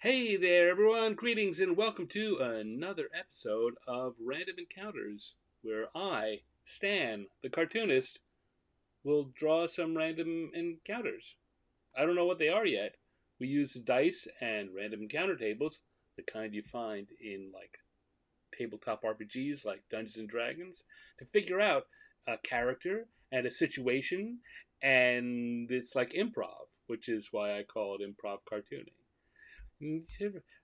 Hey there, everyone! Greetings and welcome to another episode of Random Encounters, where I, Stan, the cartoonist, will draw some random encounters. I don't know what they are yet. We use dice and random encounter tables, the kind you find in like tabletop RPGs like Dungeons and Dragons, to figure out a character and a situation, and it's like improv, which is why I call it improv cartooning. And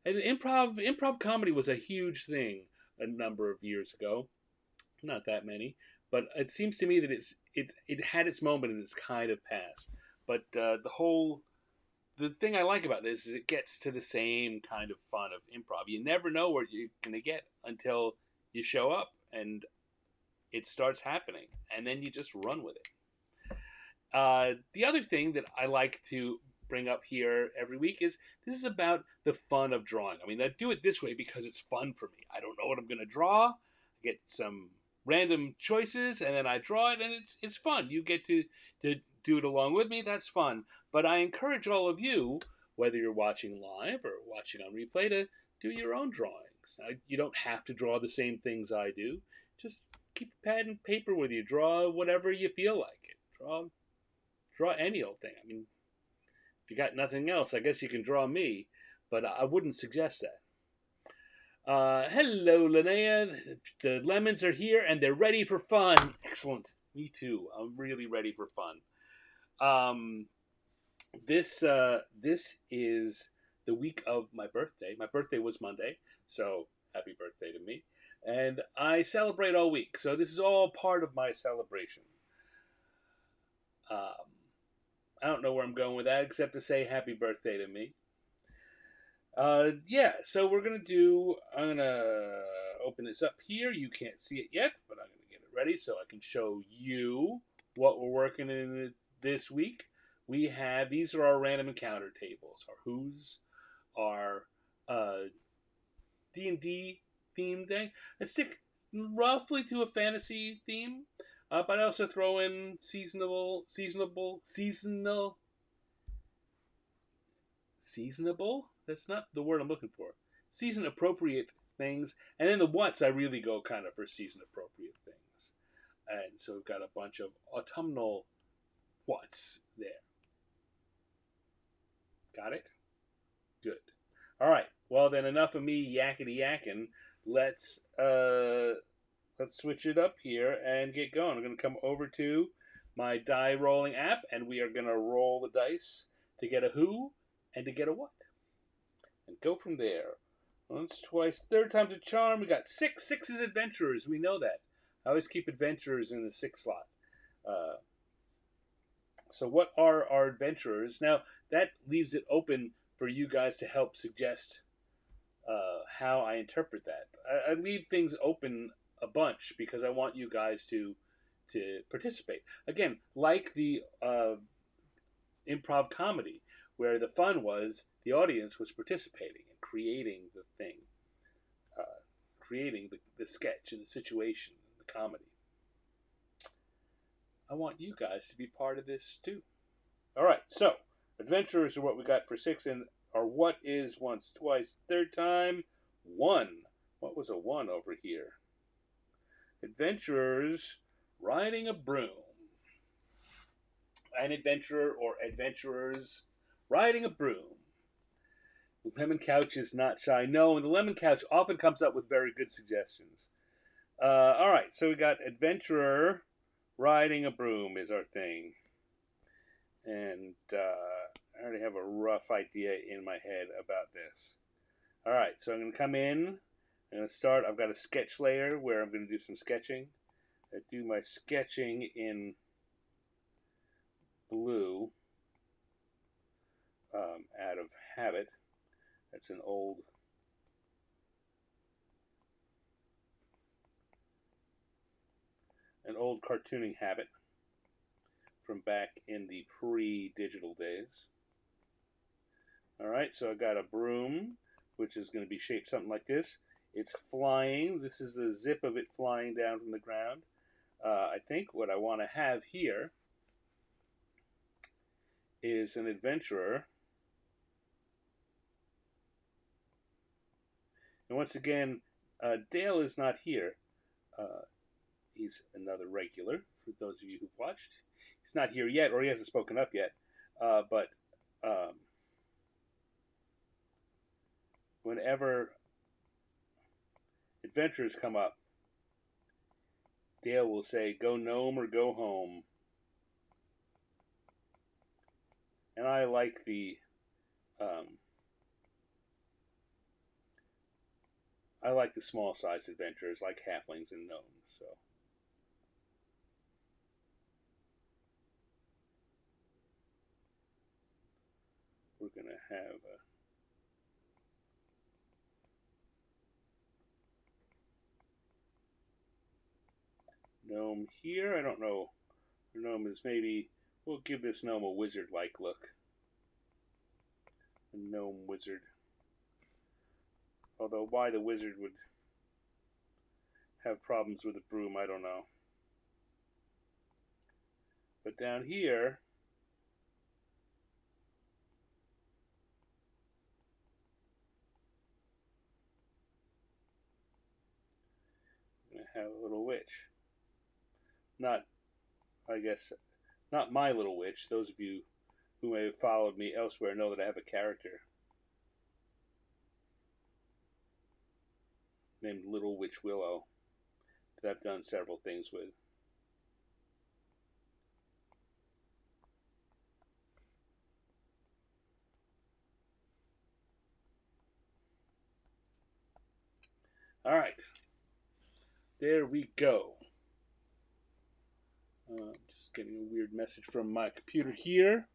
improv comedy was a huge thing a number of years ago. Not that many, but it seems to me that it had its moment and it's kind of passed. But the thing I like about this is it gets to the same kind of fun of improv. You never know where you're going to get until you show up and it starts happening, and then you just run with it. The other thing that I like to bring up here every week is this is about the fun of drawing. I mean, I do it this way because it's fun for me. I don't know what I'm going to draw. I get some random choices, and then I draw it, and it's fun. You get to do it along with me. That's fun. But I encourage all of you, whether you're watching live or watching on replay, to do your own drawings. You don't have to draw the same things I do. Just keep a pad and paper with you. Draw whatever you feel like it. Draw any old thing. I mean, if you got nothing else, I guess you can draw me, but I wouldn't suggest that. Hello, Linnea. The lemons are here and they're ready for fun. Excellent. Me too. I'm really ready for fun. Um, this is the week of my birthday. My birthday was Monday, so happy birthday to me. And I celebrate all week, so this is all part of my celebration. Um, I don't know where I'm going with that except to say happy birthday to me. Yeah, so I'm gonna open this up here. You can't see it yet, but I'm gonna get it ready so I can show you what we're working in this week. These are our random encounter tables, our who's, our D&D theme thing. I stick roughly to a fantasy theme, but I also throw in seasonable. That's not the word I'm looking for. Season appropriate things, and then the what's I really go kind of for season appropriate things, and so we've got a bunch of autumnal what's there. Got it? Good. All right. Well then, enough of me yakety yakking. Let's uh, let's switch it up here and get going. I'm gonna come over to my die rolling app, and we are gonna roll the dice to get a who and to get a what, and go from there. Once, twice, third time's a charm. We got six. Six is adventurers. We know that. I always keep adventurers in the six slot. Uh, so, what are our adventurers? Now, that leaves it open for you guys to help suggest how I interpret that. I leave things open a bunch because I want you guys to participate. Again, like the improv comedy, where the fun was the audience was participating and creating the thing, creating the sketch and the situation, and the comedy. I want you guys to be part of this too. All right, so adventurers are what we got for six, and our what is once, twice, third time, one. What was a one over here? Adventurers riding a broom. An adventurer or adventurers riding a broom. The lemon couch is not shy. No, and the lemon couch often comes up with very good suggestions. All right, so we got adventurer riding a broom is our thing, and I already have a rough idea in my head about this. All right, so I'm going to come in. I'm going to start. I've got a sketch layer where I'm going to do some sketching. I do my sketching in blue out of habit. That's an old cartooning habit from back in the pre-digital days. All right, so I got a broom, which is going to be shaped something like this. It's flying. This is a zip of it flying down from the ground. I think what I want to have here is an adventurer And once again, Dale is not here. Uh, he's another regular, for those of you who've watched. He's not here yet, or he hasn't spoken up yet. But whenever adventures come up, Dale will say, "Go gnome or go home." And I like um, the small size adventures like halflings and gnomes. So we're gonna have a gnome here. I don't know. The gnome is maybe. We'll give this gnome a wizard-like look. A gnome wizard. Although why the wizard would have problems with a broom, I don't know. But down here, I'm going to have a little witch. Not, I guess, not my little witch. Those of you who may have followed me elsewhere know that I have a character named Little Witch Willow that I've done several things with. All right, there we go. Just getting a weird message from my computer here.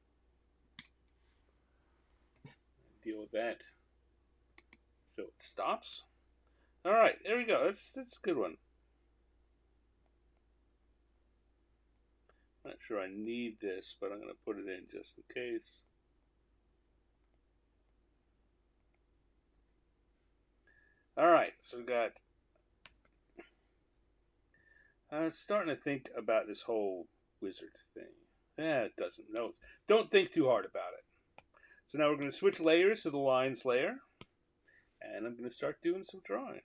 Deal with that. So it stops. All right, there we go. That's a good one. Not sure I need this, but I'm going to put it in just in case. All right, so we got. I was starting to think about this whole wizard thing. It doesn't know. Don't think too hard about it. So now we're going to switch layers to the lines layer, and I'm going to start doing some drawing.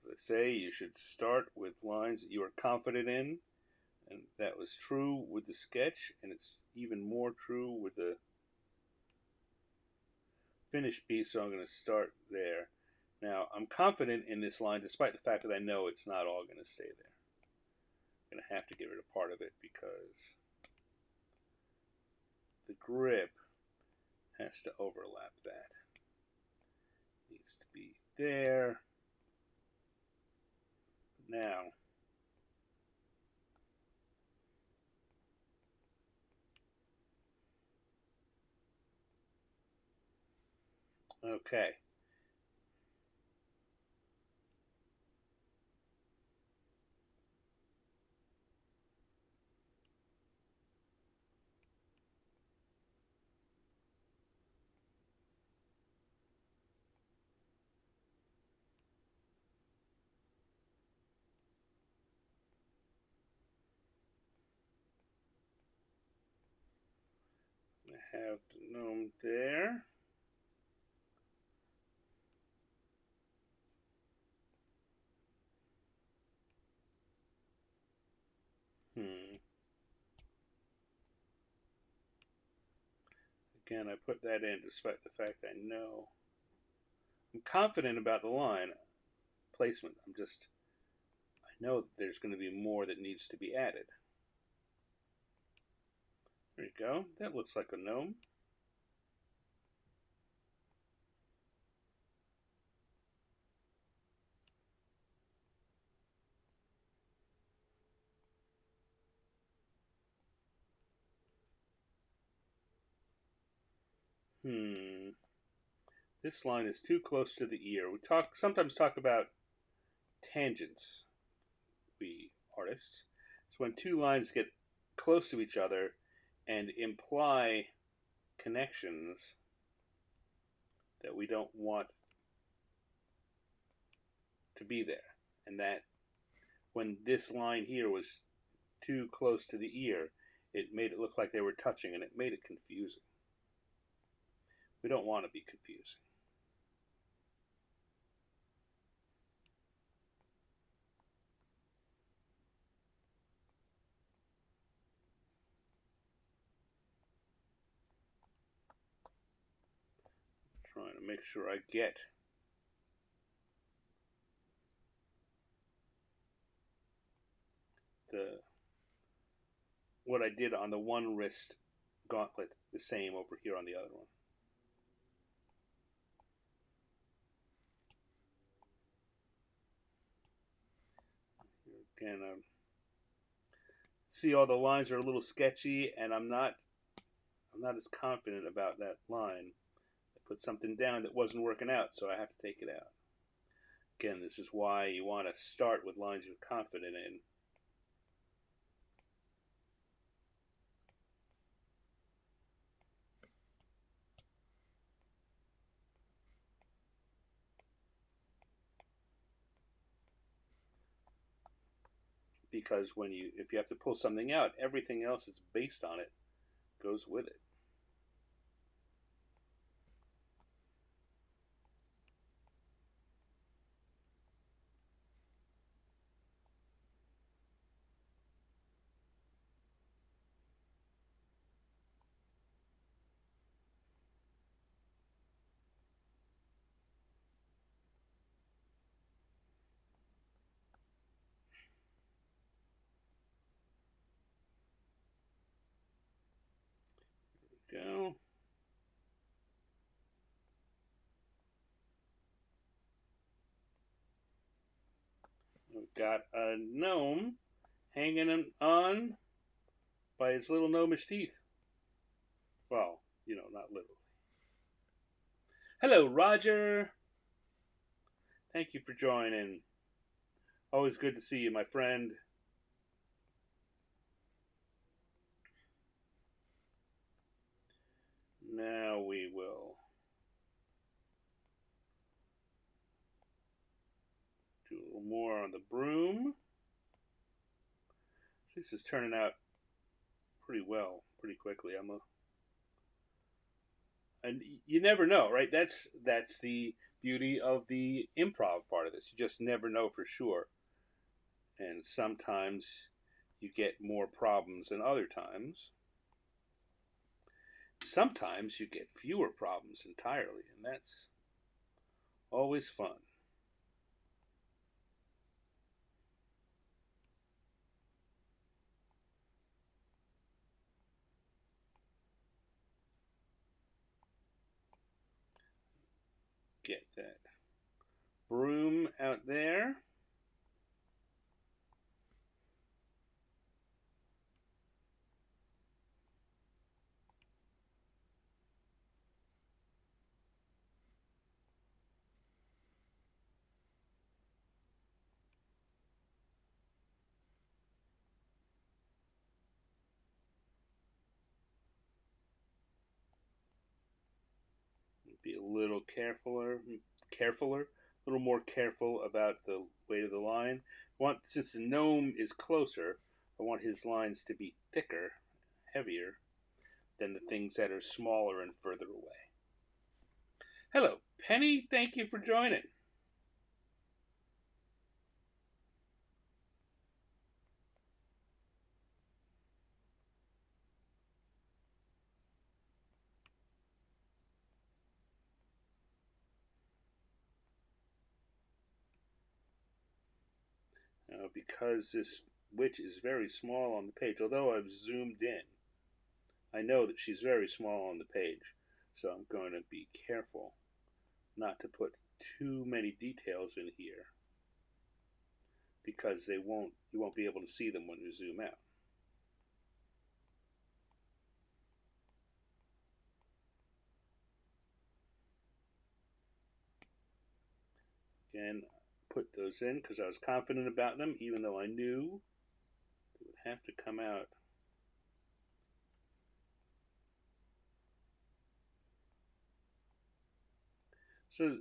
As I say, you should start with lines that you are confident in, and that was true with the sketch, and it's even more true with the finished piece, so I'm going to start there. Now, I'm confident in this line despite the fact that I know it's not all going to stay there. I'm going to have to get rid of part of it because the grip has to overlap that. It needs to be there. Now, okay. I have the gnome there. Again, I put that in despite the fact I know. I'm confident about the line placement. I know that there's going to be more that needs to be added. There you go. That looks like a gnome. This line is too close to the ear. We sometimes talk about tangents, we artists. It's when two lines get close to each other and imply connections that we don't want to be there. And that when this line here was too close to the ear, it made it look like they were touching and it made it confusing. We don't want to be confusing. Trying to make sure I get the what I did on the one wrist gauntlet the same over here on the other one. Again, see all the lines are a little sketchy, and I'm not as confident about that line. I put something down that wasn't working out, so I have to take it out. Again, this is why you want to start with lines you're confident in. Because if you have to pull something out, everything else is based on it, goes with it. Go. We've got a gnome hanging on by his little gnomish teeth. Well, not literally. Hello, Roger. Thank you for joining. Always good to see you, my friend. Now we will do a little more on the broom. This is turning out pretty well, pretty quickly. And you never know, right? That's the beauty of the improv part of this. You just never know for sure. And sometimes you get more problems than other times. Sometimes you get fewer problems entirely, and that's always fun. Get that broom out there. Be a little a little more careful about the weight of the line. Since the gnome is closer, I want his lines to be thicker, heavier than the things that are smaller and further away. Hello, Penny. Thank you for joining. Because this witch is very small on the page, although I've zoomed in, I know that she's very small on the page, so I'm going to be careful not to put too many details in here because you won't be able to see them when you zoom out. Again, put those in because I was confident about them, even though I knew they would have to come out. So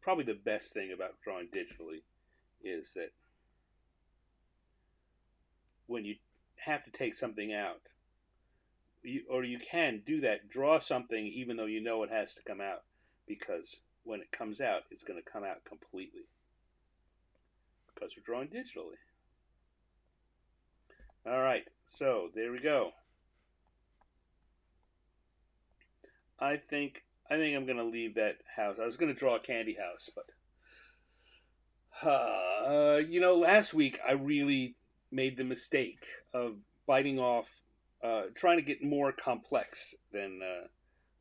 probably the best thing about drawing digitally is that when you have to take something out, you can do that. Draw something even though you know it has to come out, because when it comes out, it's going to come out completely because we're drawing digitally. All right, so there we go. I think I'm going to leave that house. I was going to draw a candy house, but last week I really made the mistake of biting off, trying to get more complex than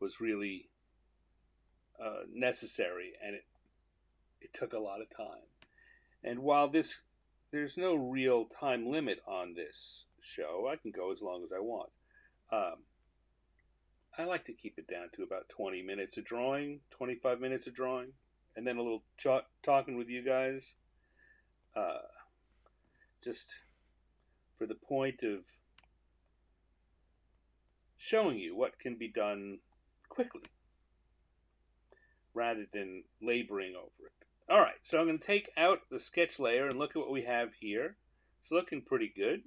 was really necessary, and it took a lot of time. And while there's no real time limit on this show, I can go as long as I want. Um, I like to keep it down to about 20 minutes of drawing, 25 minutes of drawing, and then a little talking with you guys. Uh, just for the point of showing you what can be done quickly rather than laboring over it. All right, so I'm going to take out the sketch layer and look at what we have here. It's looking pretty good,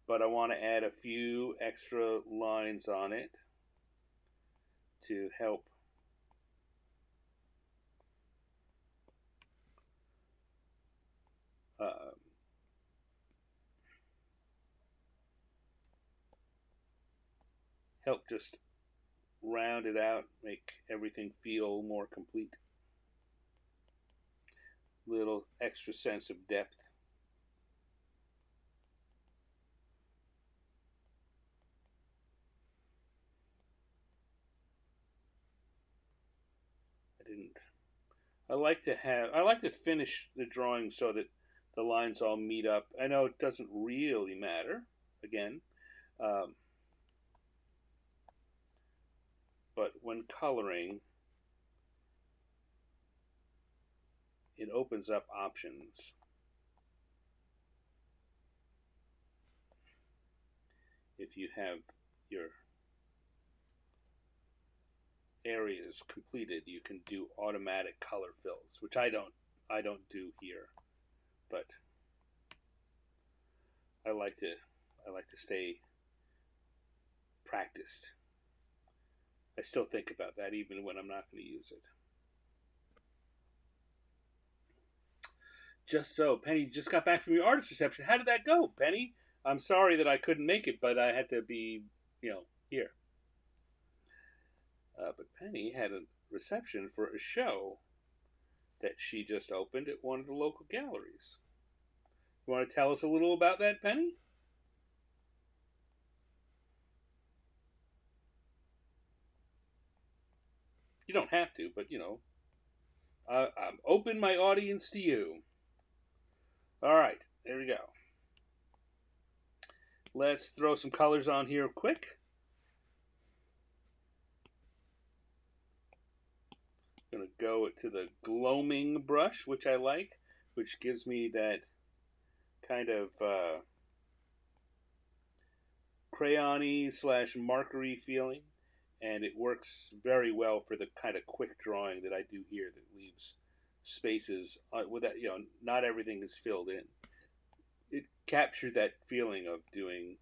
but I want to add a few extra lines on it to help uh, help just round it out, make everything feel more complete. Little extra sense of depth. I didn't. I like to finish the drawing so that the lines all meet up. I know it doesn't really matter, again, um, but when coloring, it opens up options. If you have your areas completed, you can do automatic color fills, which I don't do here, but I like to stay practiced. I still think about that even when I'm not going to use it. Just so, Penny just got back from your artist reception. How did that go, Penny? I'm sorry that I couldn't make it, but I had to be, here. But Penny had a reception for a show that she just opened at one of the local galleries. You want to tell us a little about that, Penny? You don't have to, but I'm open my audience to you. All right, there we go. Let's throw some colors on here quick. I'm going to go to the gloaming brush, which I like, which gives me that kind of crayon-y / markery feeling, and it works very well for the kind of quick drawing that I do here that leaves spaces with that, not everything is filled in. It captured that feeling of doing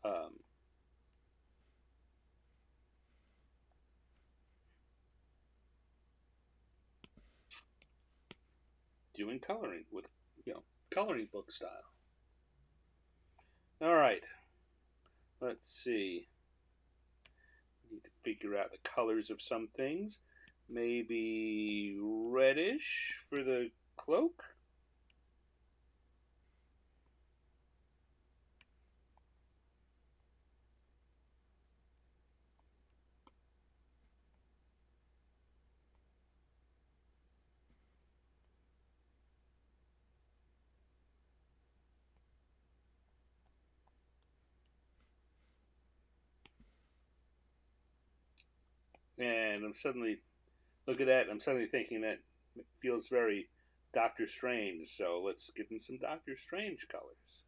um, doing coloring with coloring book style. All right, let's see. Need to figure out the colors of some things. Maybe reddish for the cloak. And I'm suddenly, look at that, I'm suddenly thinking that feels very Doctor Strange, so let's give him some Doctor Strange colors.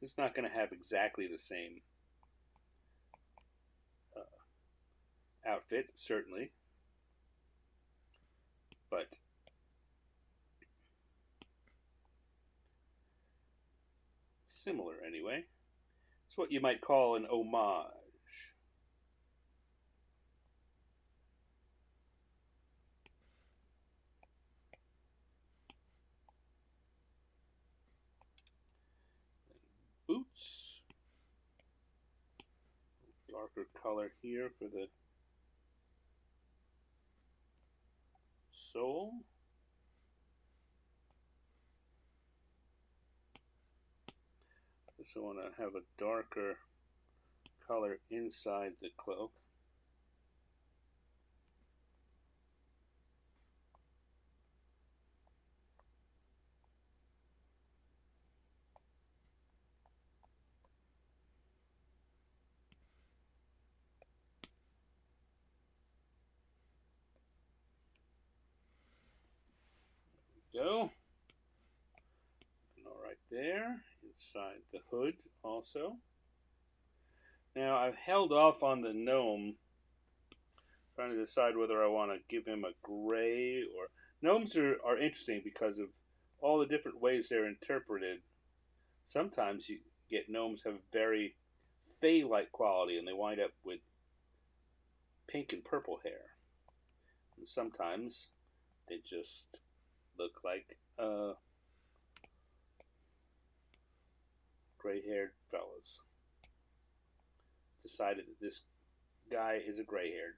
It's not going to have exactly the same outfit, certainly, but similar anyway. It's what you might call an homage. Boots. Darker color here for the sole. So I want to have a darker color inside the cloak. Go. All right there, inside the hood also. Now I've held off on the gnome, trying to decide whether I want to give him a gray or... Gnomes are interesting because of all the different ways they're interpreted. Sometimes you get gnomes have very fey-like quality and they wind up with pink and purple hair. And sometimes they just look like gray-haired fellas. Decided that this guy is a gray-haired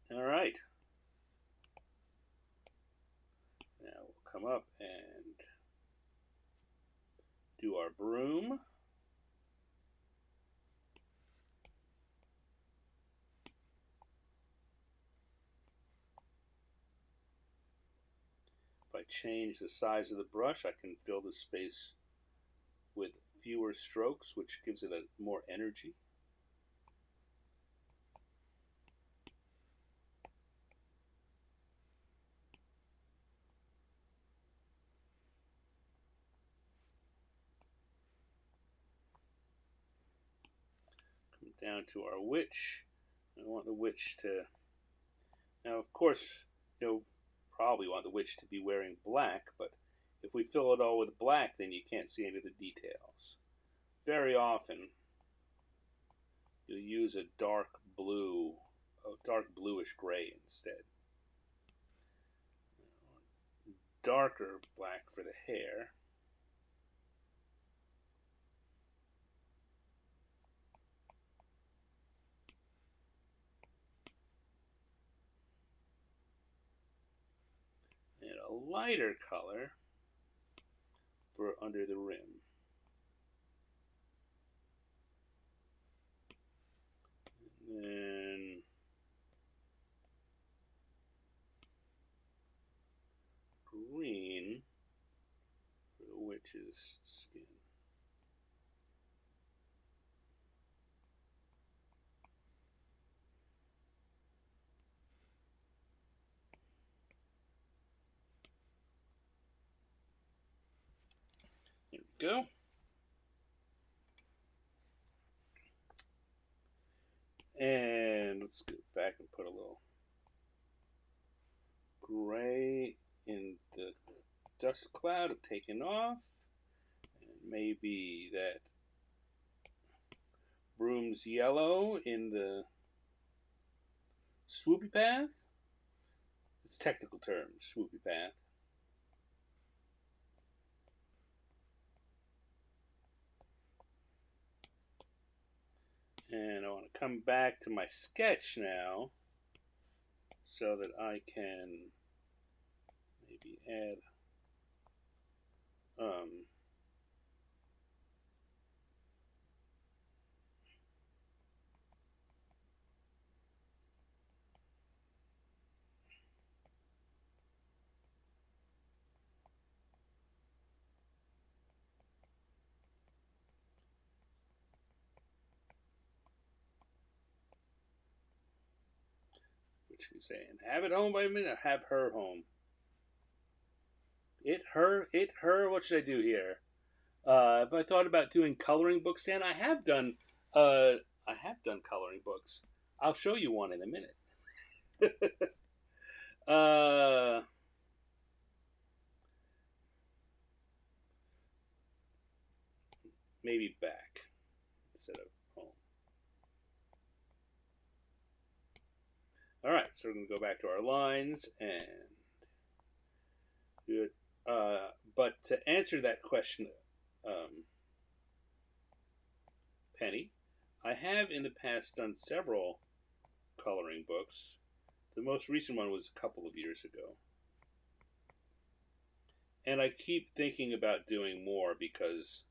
gnome. All right. Now we'll come up and do our broom. If I change the size of the brush, I can fill the space with fewer strokes, which gives it a more energy. Come down to our witch. I want the witch to... Now, of course, probably want the witch to be wearing black, but if we fill it all with black, then you can't see any of the details. Very often, you'll use a dark bluish gray instead. Darker black for the hair. And a lighter color for under the rim. And then green for the witch's skin. There we go. And let's go back and put a little gray in the dust cloud of taking off. And maybe that broom's yellow in the swoopy path. It's technical term, swoopy path. And I want to come back to my sketch now so that I can maybe add what should we say? And have it home by a minute, have her home. It, her, what should I do here? Have I thought about doing coloring books, Dan? I have done coloring books. I'll show you one in a minute. maybe back instead of home. All right, so we're going to go back to our lines and do it. But to answer that question, um, Penny, I have in the past done several coloring books. The most recent one was a couple of years ago. And I keep thinking about doing more because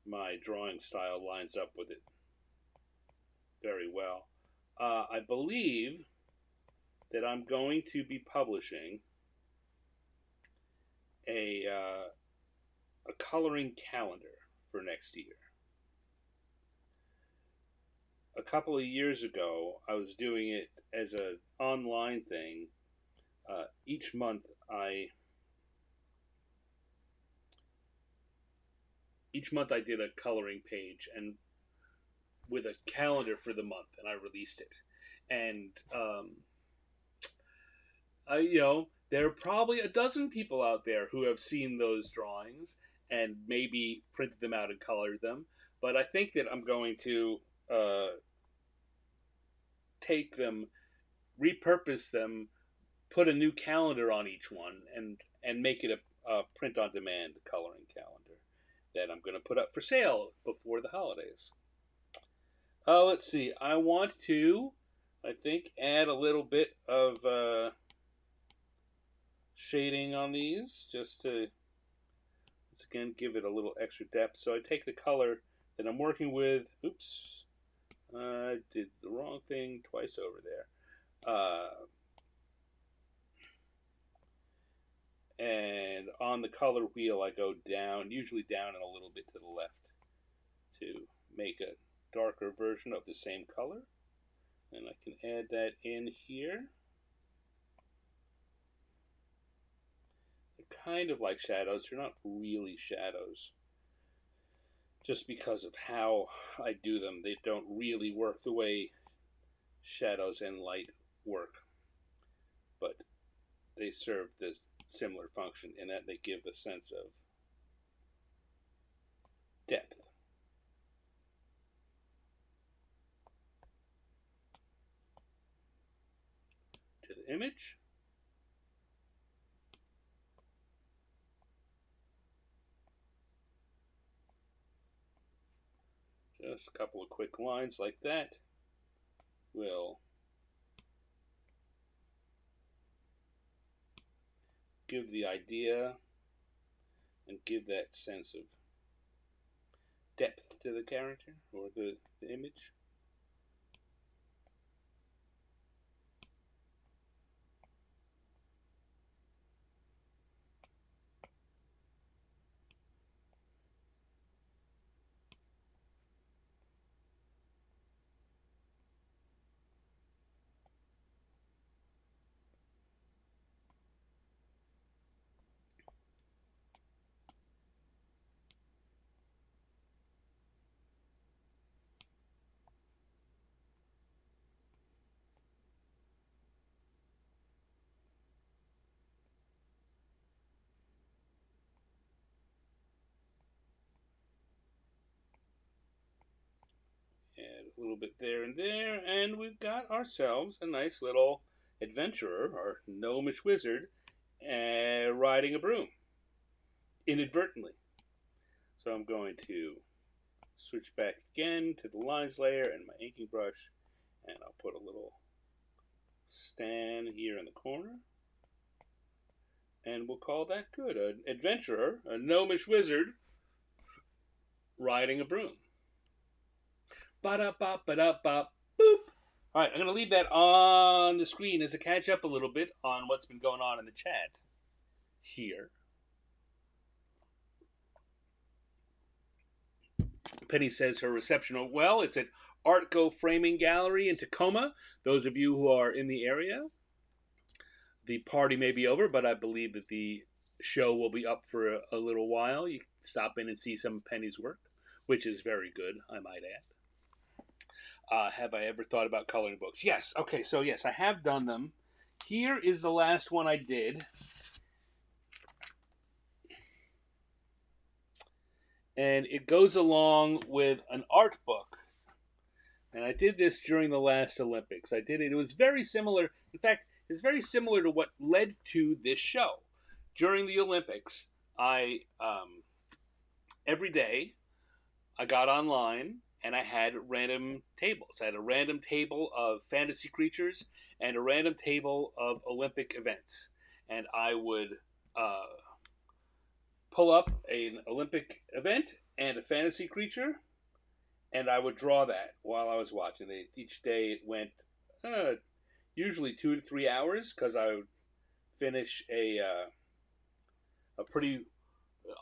my drawing style lines up with it very well. I believe that I'm going to be publishing a coloring calendar for next year. A couple of years ago, I was doing it as an online thing. Each month, I did a coloring page and with a calendar for the month, and I released it. And there are probably a dozen people out there who have seen those drawings and maybe printed them out and colored them. But I think that I'm going to uh, take them, repurpose them, put a new calendar on each one, and make it a print-on-demand coloring calendar that I'm going to put up for sale before the holidays. Let's see. I want to, I think, add a little bit of shading on these just to, once again, give it a little extra depth. So I take the color that I'm working with. Oops. I did the wrong thing twice over there. And on the color wheel, I go down, usually down and a little bit to the left to make a darker version of the same color. And I can add that in here. They're kind of like shadows. They're not really shadows. Just because of how I do them, they don't really work the way shadows and light work. But they serve this similar function in that they give a sense of depth to the image. Just a couple of quick lines like that will give the idea and give that sense of depth to the character or the image. Add a little bit there and there, and we've got ourselves a nice little adventurer or gnomish wizard riding a broom inadvertently. So I'm going to switch back again to the lines layer and my inking brush, and I'll put a little stand here in the corner, and we'll call that good. An adventurer, a gnomish wizard riding a broom. Ba-da-bop, boop. All right, I'm going to leave that on the screen as a catch up a little bit on what's been going on in the chat here. Penny says her reception went well. It's at Art Go Framing Gallery in Tacoma. Those of you who are in the area, the party may be over, but I believe that the show will be up for a little while. You can stop in and see some of Penny's work, which is very good, I might add. Have I ever thought about coloring books? Yes. Okay, so yes, I have done them. Here is the last one I did. and it goes along with an art book. And I did this during the last Olympics. I did it. It was very similar. In fact, it's very similar to what led to this show. During the Olympics, I every day I got online and I had random tables. I had a random table of fantasy creatures and a random table of Olympic events. And I would pull up an Olympic event and a fantasy creature, and I would draw that while I was watching. Each day it went usually 2 to 3 hours because I would finish a pretty,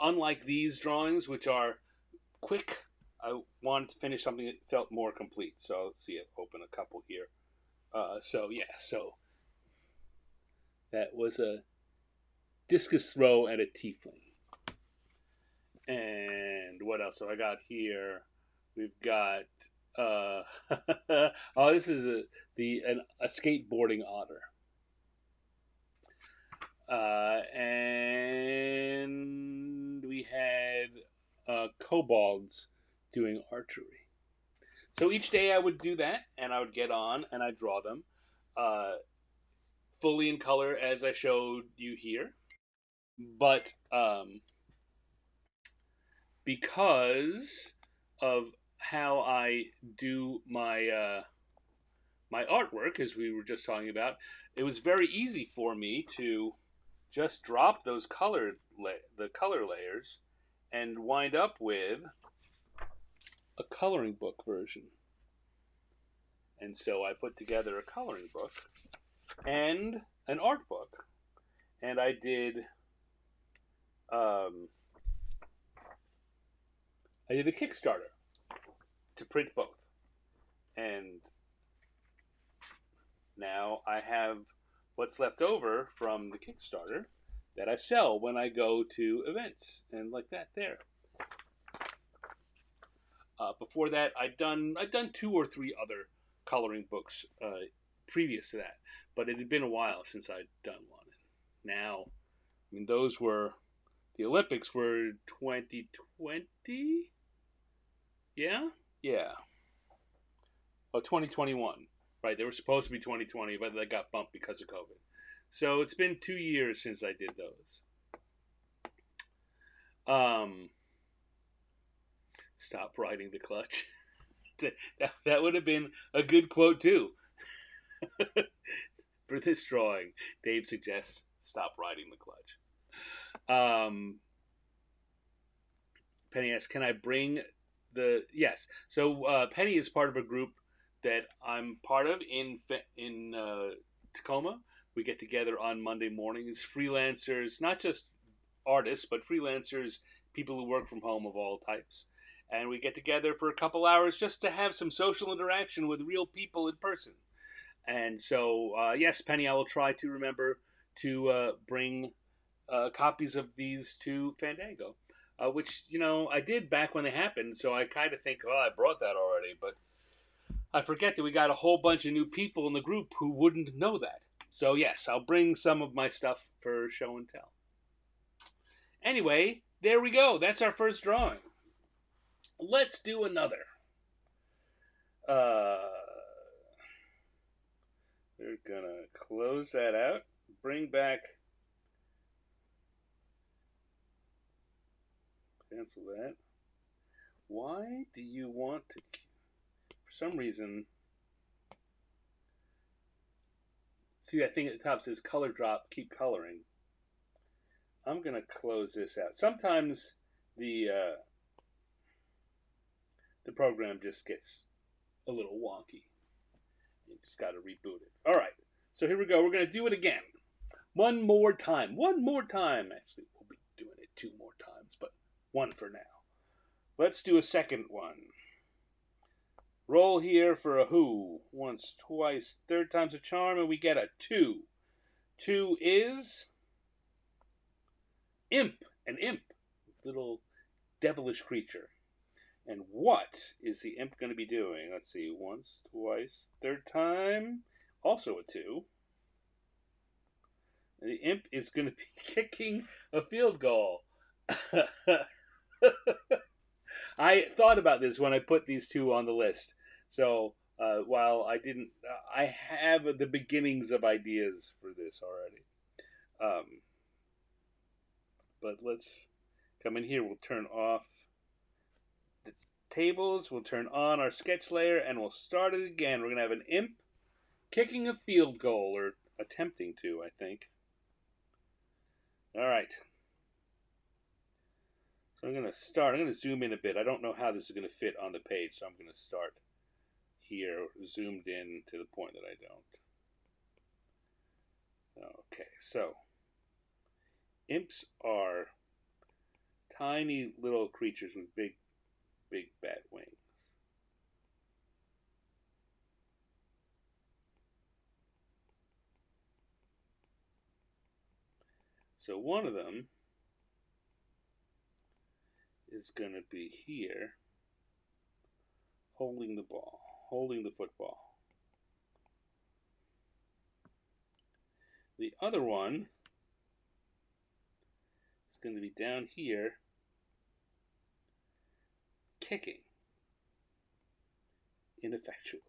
unlike these drawings, which are quick. I wanted to finish something that felt more complete. So let's see, I've opened a couple here. So that was a discus throw and a tiefling. And what else have I got here? We've got oh, this is a skateboarding otter. And we had kobolds doing archery. So each day I would do that, and I would get on and I'd draw them fully in color as I showed you here. But because of how I do my my artwork, as we were just talking about, it was very easy for me to just drop those the color layers and wind up with a coloring book version. And so I put together a coloring book and an art book, and I did a Kickstarter to print both, and now I have what's left over from the Kickstarter that I sell when I go to events and like that there. Before that, I'd done 2 or 3 other coloring books previous to that, but it had been a while since I'd done one. Now, I mean, those were the Olympics were 2020. Yeah. Oh, 2021. Right, they were supposed to be 2020, but they got bumped because of COVID. So it's been 2 years since I did those. Stop riding the clutch. That would have been a good quote too. For this drawing, Dave suggests stop riding the clutch. Penny asks, "Can I bring the?" Yes. So Penny is part of a group that I'm part of in Tacoma. We get together on Monday mornings. Freelancers, not just artists, but freelancers, people who work from home of all types. And we get together for a couple hours just to have some social interaction with real people in person. And so, yes, Penny, I will try to remember to bring copies of these to Fandango, which, I did back when they happened. So I kind of think, oh, I brought that already. But I forget that we got a whole bunch of new people in the group who wouldn't know that. So, yes, I'll bring some of my stuff for show and tell. Anyway, there we go. That's our first drawing. Let's do another. We're gonna close that out. Bring back. Cancel that. Why do you want to? For some reason. See that thing at the top says color drop, keep coloring. I'm gonna close this out. Sometimes the program just gets a little wonky. You just got to reboot it. All right. So here we go. We're going to do it again. One more time. Actually, we'll be doing it 2 more times, but 1 for now. Let's do a second one. Roll here for a who. Once, twice, 3rd time's a charm, and we get a 2. 2 is imp. An imp. Little devilish creature. And what is the imp going to be doing? Let's see. Once, twice, 3rd time. Also a 2. And the imp is going to be kicking a field goal. I thought about this when I put these two on the list. So while I didn't, I have the beginnings of ideas for this already. Um, but let's come in here. We'll turn off the tables. We'll turn on our sketch layer, and we'll start it again. We're gonna have an imp kicking a field goal, or attempting to, I think. All right. So I'm going to start. I'm going to zoom in a bit. I don't know how this is going to fit on the page, so I'm going to start here, zoomed in to the point that I don't. Okay, so imps are tiny little creatures with big, big bat wings. So one of them is going to be here, holding the ball, holding the football. The other one is going to be down here, kicking ineffectually.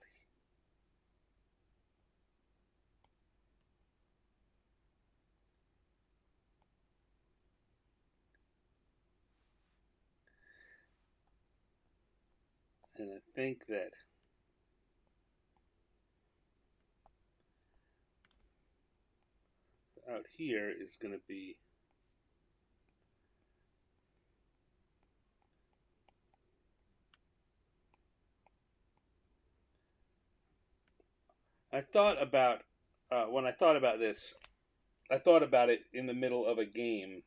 And I think that out here is going to be I thought about when I thought about this, I thought about it in the middle of a game,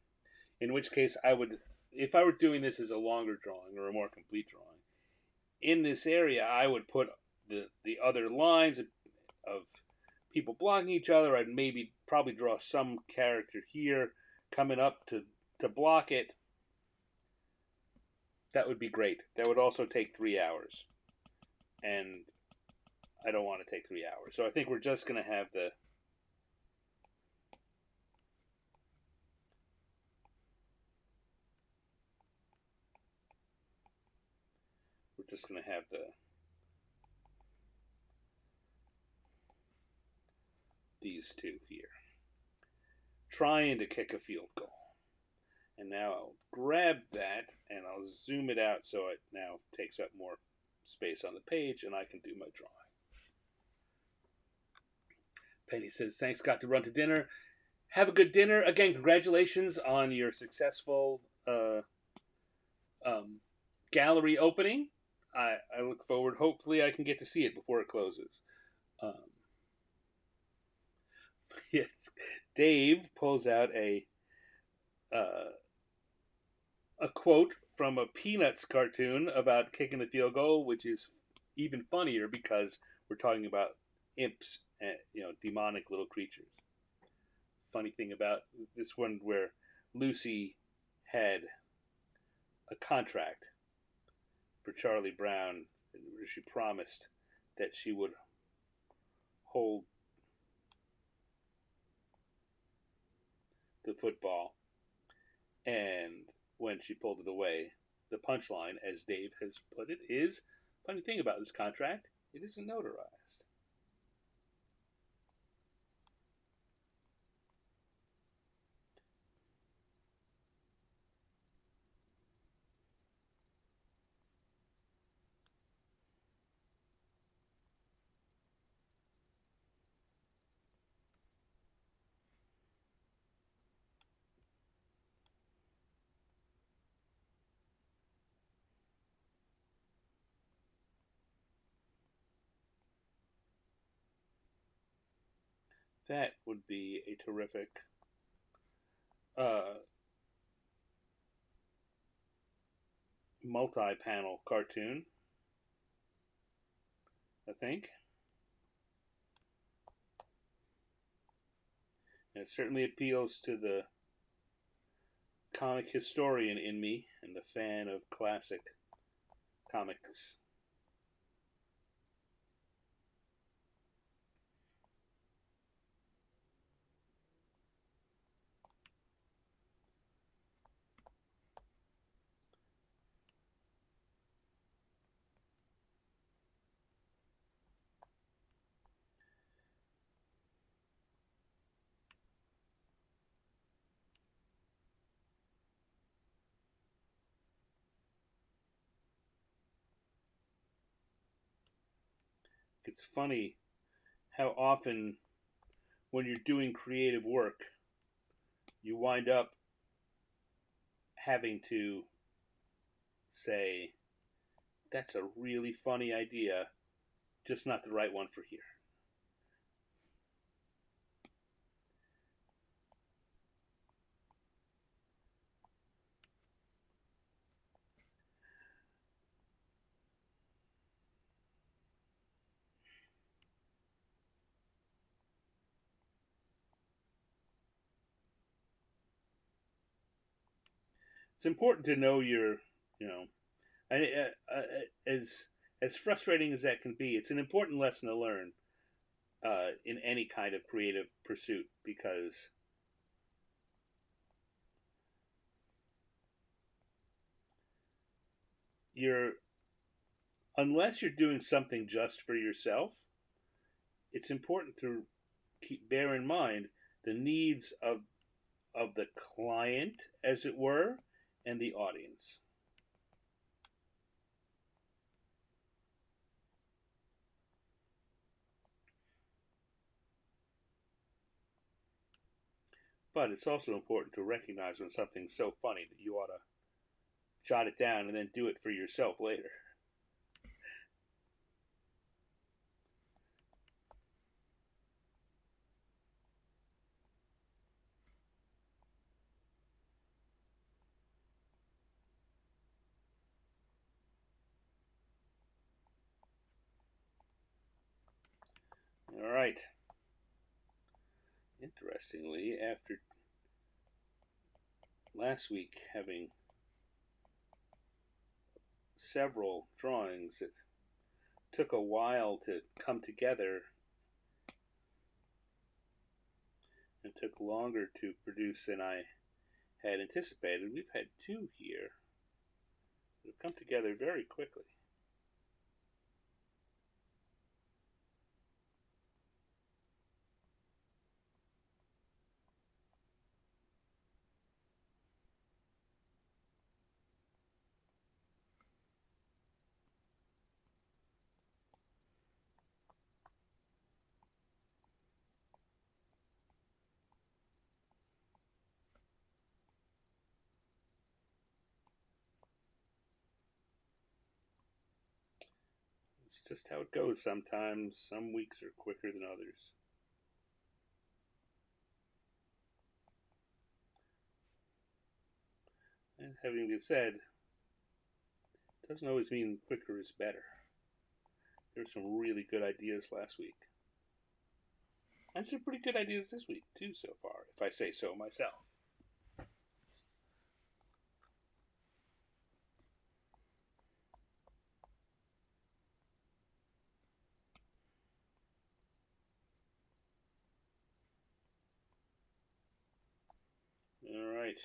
in which case I would, if I were doing this as a longer drawing or a more complete drawing, in this area I would put the other lines of people blocking each other. I'd maybe probably draw some character here coming up to block it. That would be great. That would also take 3 hours, and I don't want to take 3 hours. So I think we're just going to have the these two here trying to kick a field goal. And now I'll grab that and I'll zoom it out so it now takes up more space on the page and I can do my drawing. Penny says, thanks, got to run to dinner. Have a good dinner. Again, congratulations on your successful gallery opening. I look forward, hopefully I can get to see it before it closes. Yes, Dave pulls out a quote from a Peanuts cartoon about kicking the field goal, which is even funnier because we're talking about imps and demonic little creatures. Funny thing about this one where Lucy had a contract for Charlie Brown where she promised that she would hold the football, and when she pulled it away, the punchline, as Dave has put it, is funny thing about this contract, it isn't notarized. That would be a terrific uh, multi-panel cartoon, I think. And it certainly appeals to the comic historian in me and the fan of classic comics. it's funny how often when you're doing creative work, you wind up having to say, that's a really funny idea, just not the right one for here. It's important to know your, you know, and as frustrating as that can be, it's an important lesson to learn in any kind of creative pursuit because you're unless you're doing something just for yourself, it's important to bear in mind the needs of the client, as it were, and the audience. But it's also important to recognize when something's so funny that you ought to jot it down and then do it for yourself later. All right. Interestingly, after last week having several drawings that took a while to come together and took longer to produce than I had anticipated, we've had two here that have come together very quickly. It's just how it goes sometimes. Some weeks are quicker than others. And having been said, it doesn't always mean quicker is better. There were some really good ideas last week. And some pretty good ideas this week, too, so far, if I say so myself. All right.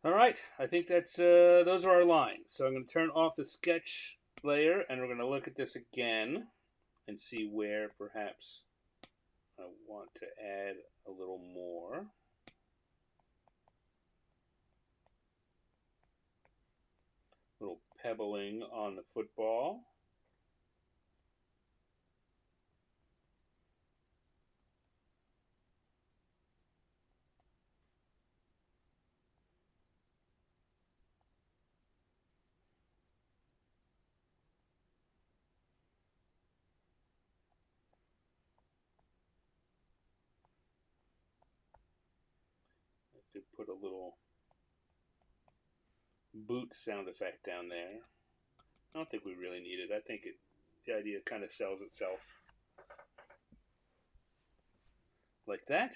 All right. I think that's those are our lines. So I'm going to turn off the sketch layer, and we're going to look at this again and see where perhaps I want to add a little more. A little pebbling on the football. I could put a little boot sound effect down there. I don't think we really need it. I think the idea kind of sells itself like that.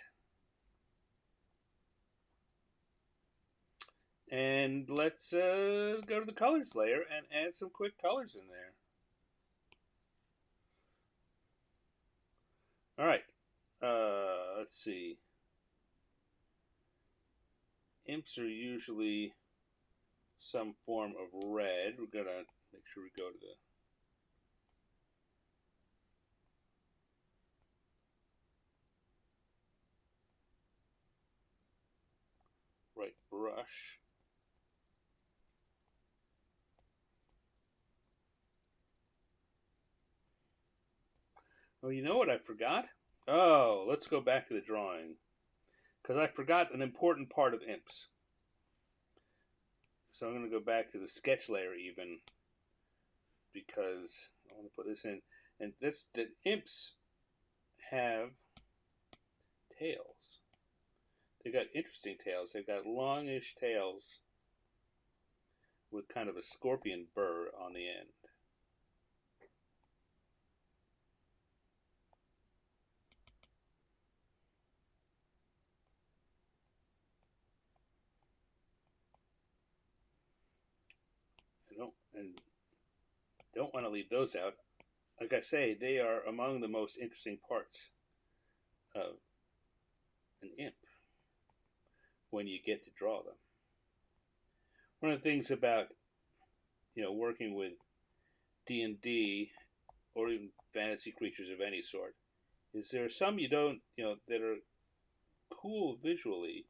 And let's go to the colors layer and add some quick colors in there. All right. Let's see. Imps are usually some form of red. We're going to make sure we go to the right brush. Oh, you know what I forgot? Oh, let's go back to the drawing. Because I forgot an important part of imps. So I'm going to go back to the sketch layer even. Because I want to put this in. And this, the imps have tails. They've got interesting tails. They've got longish tails with kind of a scorpion burr on the end. Don't want to leave those out. Like I say, they are among the most interesting parts of an imp when you get to draw them. One of the things about working with D&D or even fantasy creatures of any sort is there are some you don't that are cool visually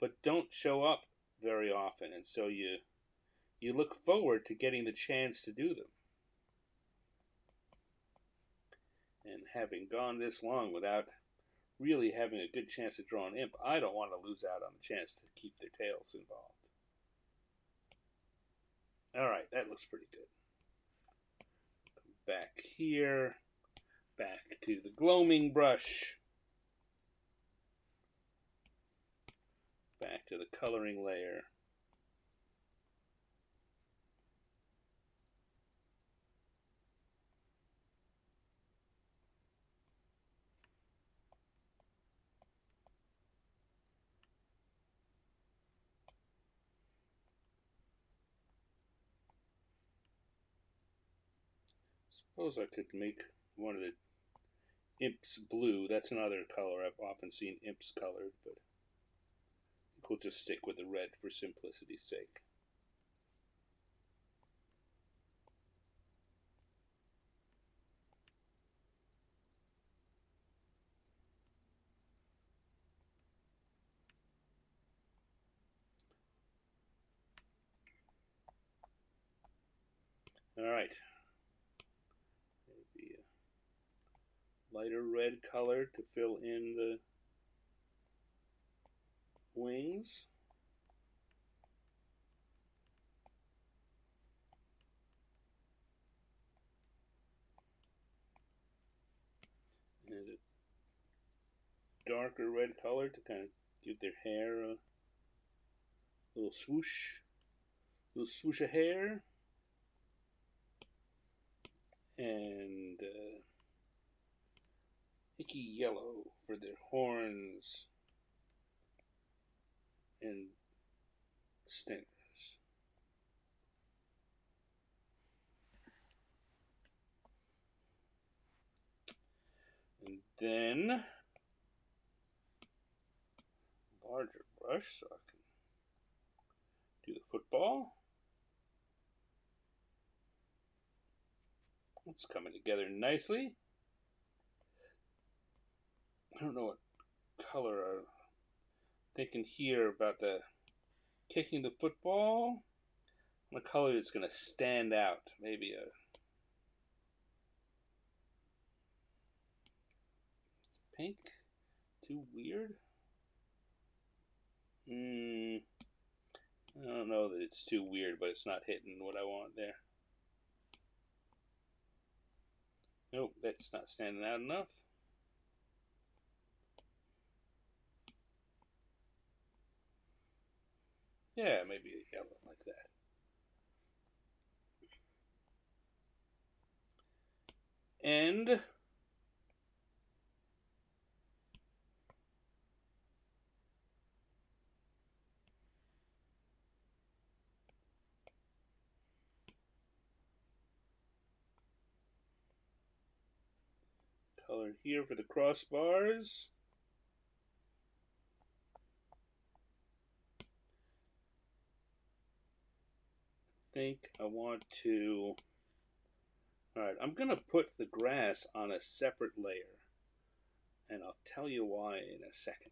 but don't show up very often, and so you look forward to getting the chance to do them. And having gone this long without really having a good chance to draw an imp, I don't want to lose out on the chance to keep their tails involved. Alright, that looks pretty good. Back here, back to the gloaming brush, back to the coloring layer. Suppose I could make one of the imps blue. That's another color I've often seen imps colored, but I think we'll just stick with the red for simplicity's sake. Alright. Maybe a lighter red color to fill in the wings. And a darker red color to kind of give their hair a little swoosh. Little swoosh of hair. And icky yellow for their horns and stingers. And then larger brush so I can do the football. It's coming together nicely. I don't know what color I'm thinking here about the kicking the football. What color is going to stand out? Maybe a pink. Too weird. I don't know that it's too weird, but it's not hitting what I want there. Nope, that's not standing out enough. Yeah, maybe a yellow like that. And color here for the crossbars. I think I want to. Alright, I'm going to put the grass on a separate layer. And I'll tell you why in a second.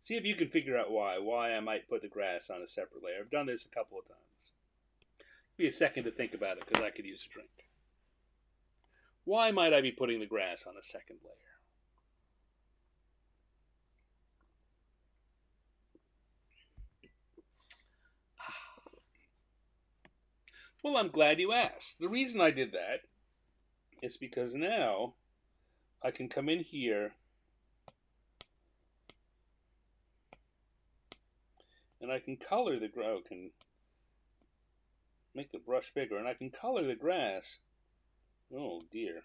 See if you can figure out why I might put the grass on a separate layer. I've done this a couple of times. Give me a second to think about it because I could use a drink. Why might I be putting the grass on a second layer? Well, I'm glad you asked. The reason I did that is because now I can come in here and I can color the grass. Can make the brush bigger, and I can color the grass. Oh dear,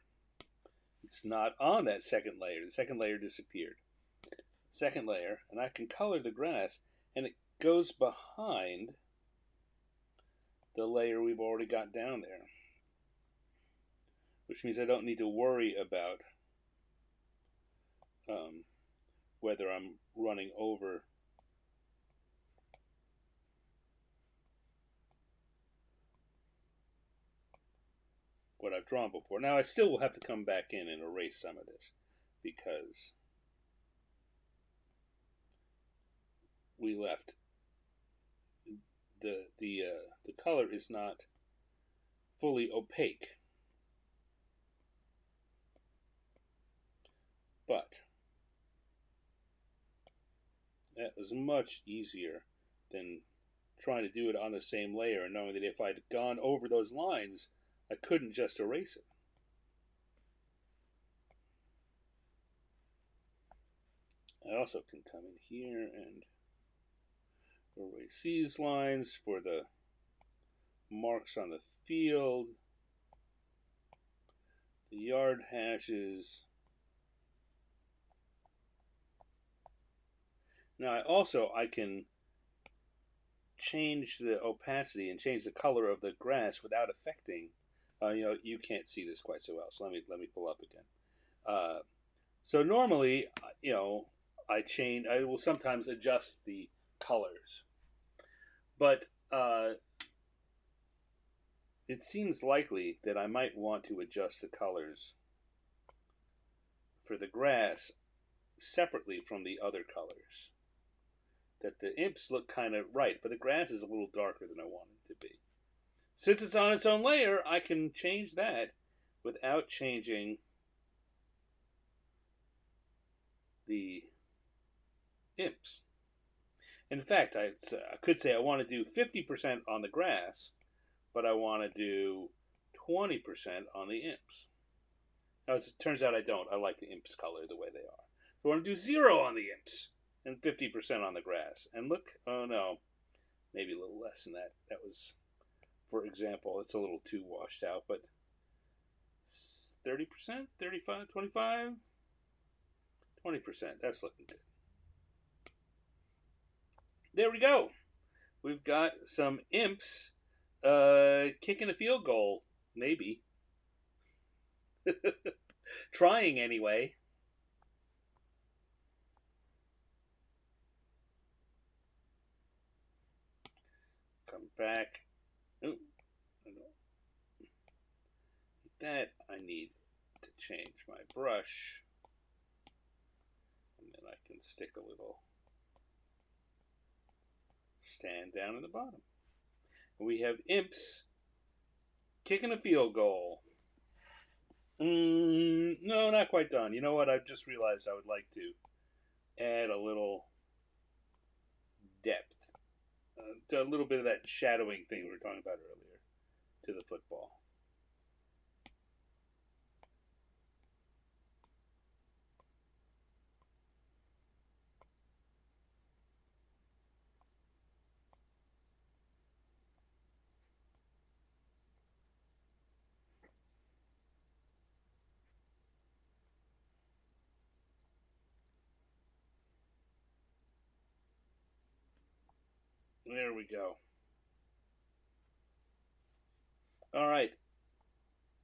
it's not on that second layer. The second layer disappeared. Second layer, and I can color the grass, and it goes behind the layer we've already got down there, which means I don't need to worry about whether I'm running over what I've drawn before. Now I still will have to come back in and erase some of this because we left the color is not fully opaque, but that was much easier than trying to do it on the same layer and knowing that if I'd gone over those lines, I couldn't just erase it. I also can come in here and erase these lines for the marks on the field, the yard hashes. Now I can change the opacity and change the color of the grass without affecting. You can't see this quite so well, so let me pull up again. So normally, I will sometimes adjust the colors, but it seems likely that I might want to adjust the colors for the grass separately from the other colors. That the imps look kind of right, but the grass is a little darker than I want it to be. Since it's on its own layer, I can change that without changing the imps. In fact, I could say I want to do 50% on the grass, but I want to do 20% on the imps. Now, as it turns out, I don't. I like the imps color the way they are. So I want to do 0 on the imps and 50% on the grass. And look, oh no, maybe a little less than that. That was, for example, it's a little too washed out, but 30%, 35, 25, 20%. That's looking good. There we go. We've got some imps kicking a field goal, maybe. Trying anyway. Come back. Ooh, that I need to change my brush. And then I can stick a little stand down in the bottom. And we have imps kicking a field goal. No, not quite done. You know what? I've just realized I would like to add a little depth, a little bit of that shadowing thing we were talking about earlier to the football. There we go. All right.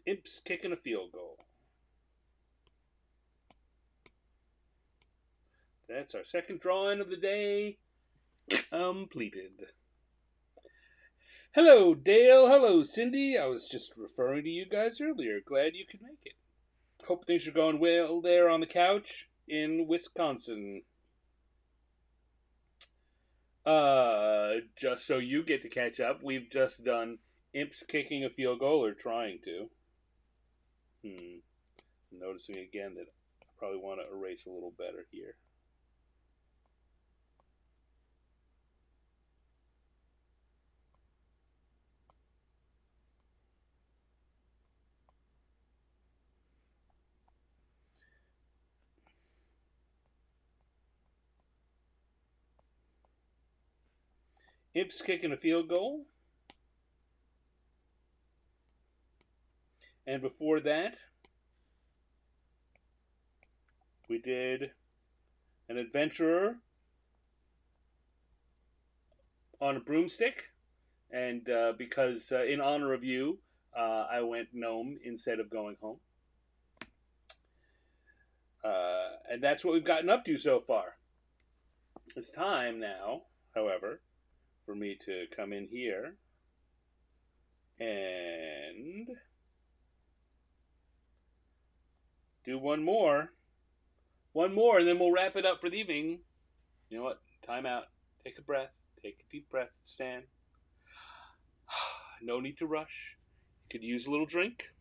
Imps kicking a field goal. That's our second drawing of the day completed. Hello, Dale. Hello, Cindy. I was just referring to you guys earlier. Glad you could make it. Hope things are going well there on the couch in Wisconsin. Just so you get to catch up, we've just done imps kicking a field goal or trying to. I'm noticing again that I probably want to erase a little better here. Imp's kicking a field goal. And before that, we did an adventurer on a broomstick. And because in honor of you, I went gnome instead of going home. And that's what we've gotten up to so far. It's time now, however, for me to come in here and do one more. One more, and then we'll wrap it up for the evening. You know what? Time out. Take a breath. Take a deep breath. Stand. No need to rush. You could use a little drink.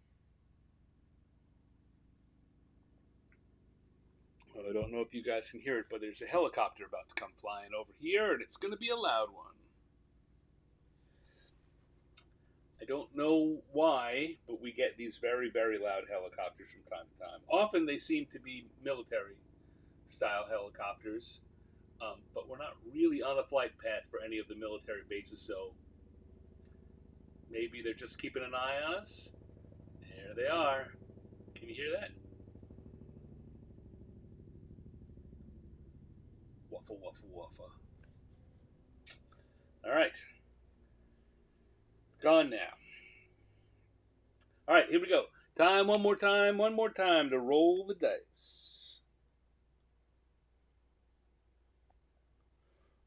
Well, I don't know if you guys can hear it, but there's a helicopter about to come flying over here, and it's going to be a loud one. I don't know why, but we get these very, very loud helicopters from time to time. Often they seem to be military style helicopters, but we're not really on the flight path for any of the military bases, so maybe they're just keeping an eye on us. There they are. Can you hear that? Wuffa, wuffa, wuffa. All right. Gone now. All right, here we go. One more time to roll the dice.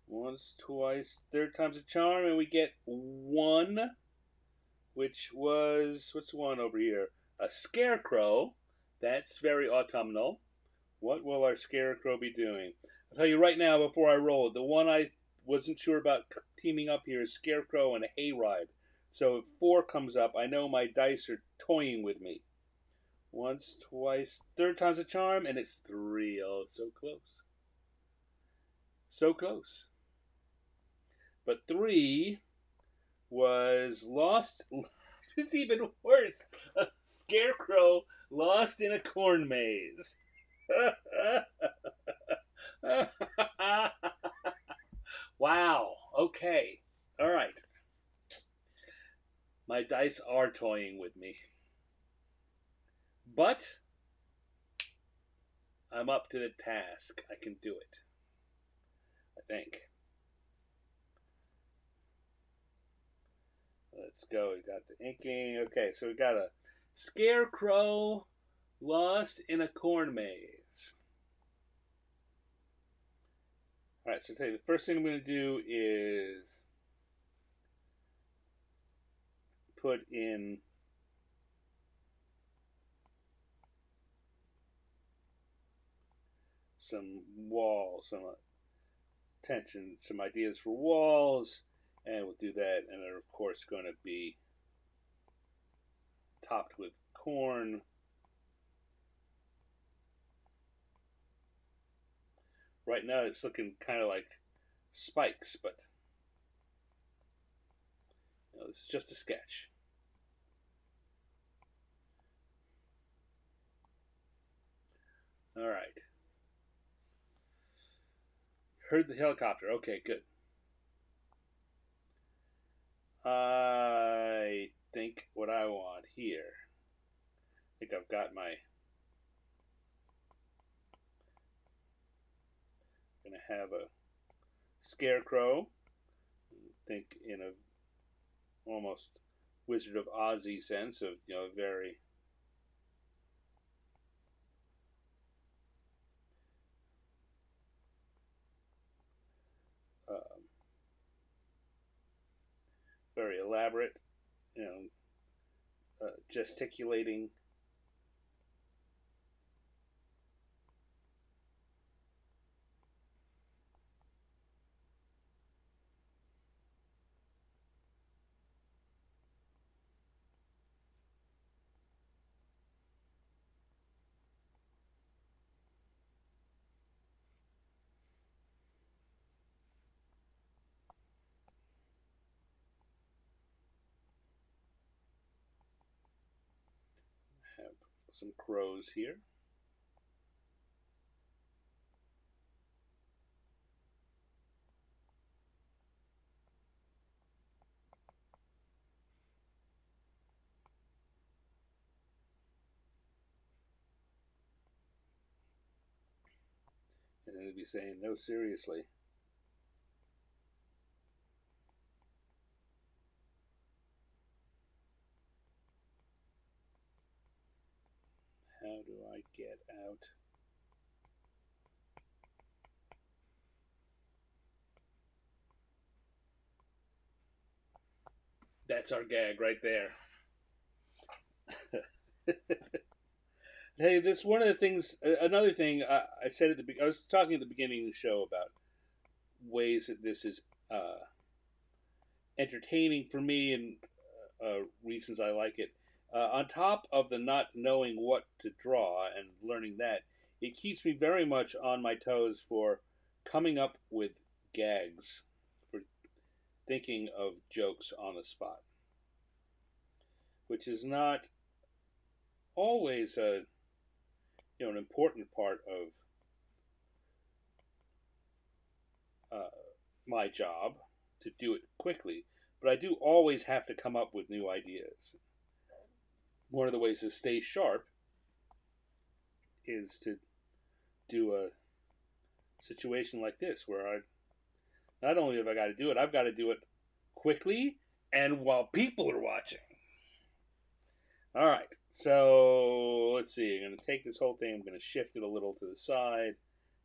Once, twice, third time's a charm, and we get one, which was, what's the one over here? A scarecrow. That's very autumnal. What will our scarecrow be doing? I'll tell you right now before I roll it. The one I wasn't sure about teaming up here is scarecrow and a hayride. So if 4 comes up, I know my dice are toying with me. Once, twice, third time's a charm, and it's 3. Oh, so close. So close. But 3 was lost. It's even worse. A scarecrow lost in a corn maze. Wow. Okay. All right. My dice are toying with me. But I'm up to the task. I can do it. I think. Let's go. We got the inking. Okay, so we got a scarecrow lost in a corn maze. All right, so I'll tell you, the first thing I'm going to do is put in some walls, some attention, some ideas for walls, and we'll do that. And they're, of course, going to be topped with corn. Right now, it's looking kind of like spikes, but you know, it's just a sketch. All right. Heard the helicopter. Okay, good. I think what I want here. I think I've got my. Gonna have a scarecrow. Think in a almost Wizard of Ozzy sense of, you know, very very elaborate, you know, gesticulating. some crows here. And then they'd be saying, no, seriously. How do I get out? That's our gag right there. Hey, this one of the things. Another thing I said at the. I was talking at the beginning of the show about ways that this is entertaining for me and reasons I like it. On top of the not knowing what to draw and learning that, it keeps me very much on my toes for coming up with gags, for thinking of jokes on the spot, which is not always a an important part of uh, my job to do it quickly. But I do always have to come up with new ideas. One of the ways to stay sharp is to do a situation like this where I not only have I got to do it, I've got to do it quickly and while people are watching. All right, so let's see. I'm going to take this whole thing, I'm going to shift it a little to the side,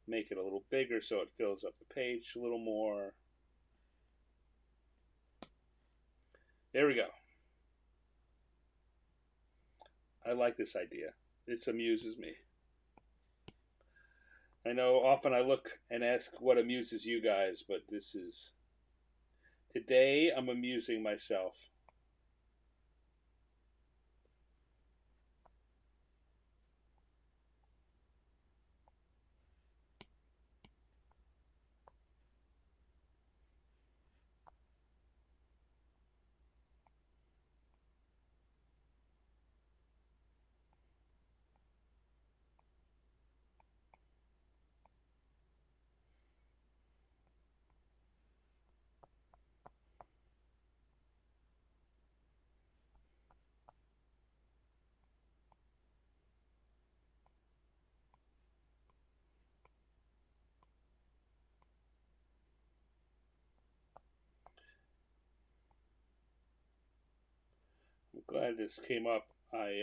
make it a little bigger so it fills up the page a little more. There we go. I like this idea. This amuses me. I know often I look and ask what amuses you guys, but this is. Today I'm amusing myself. I'm glad this came up. I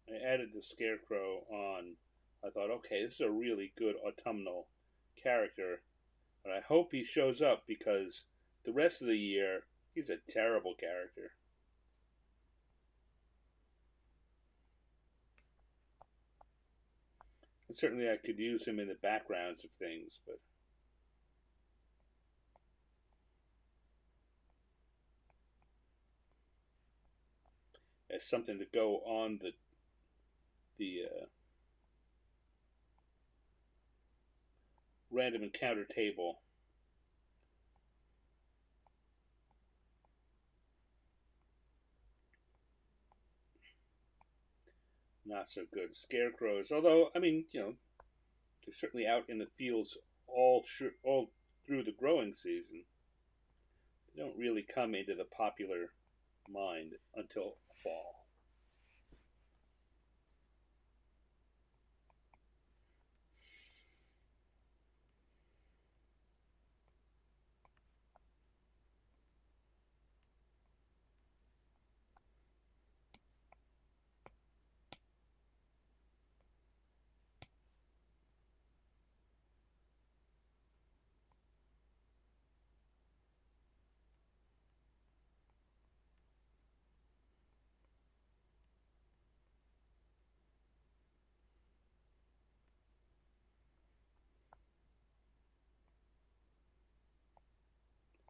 added the scarecrow on. I thought, okay, this is a really good autumnal character, but I hope he shows up because the rest of the year he's a terrible character. And certainly, I could use him in the backgrounds of things, but as something to go on the random encounter table. Not so good. Scarecrows, although I mean, they're certainly out in the fields all through the growing season. They don't really come into the popular mind until fall.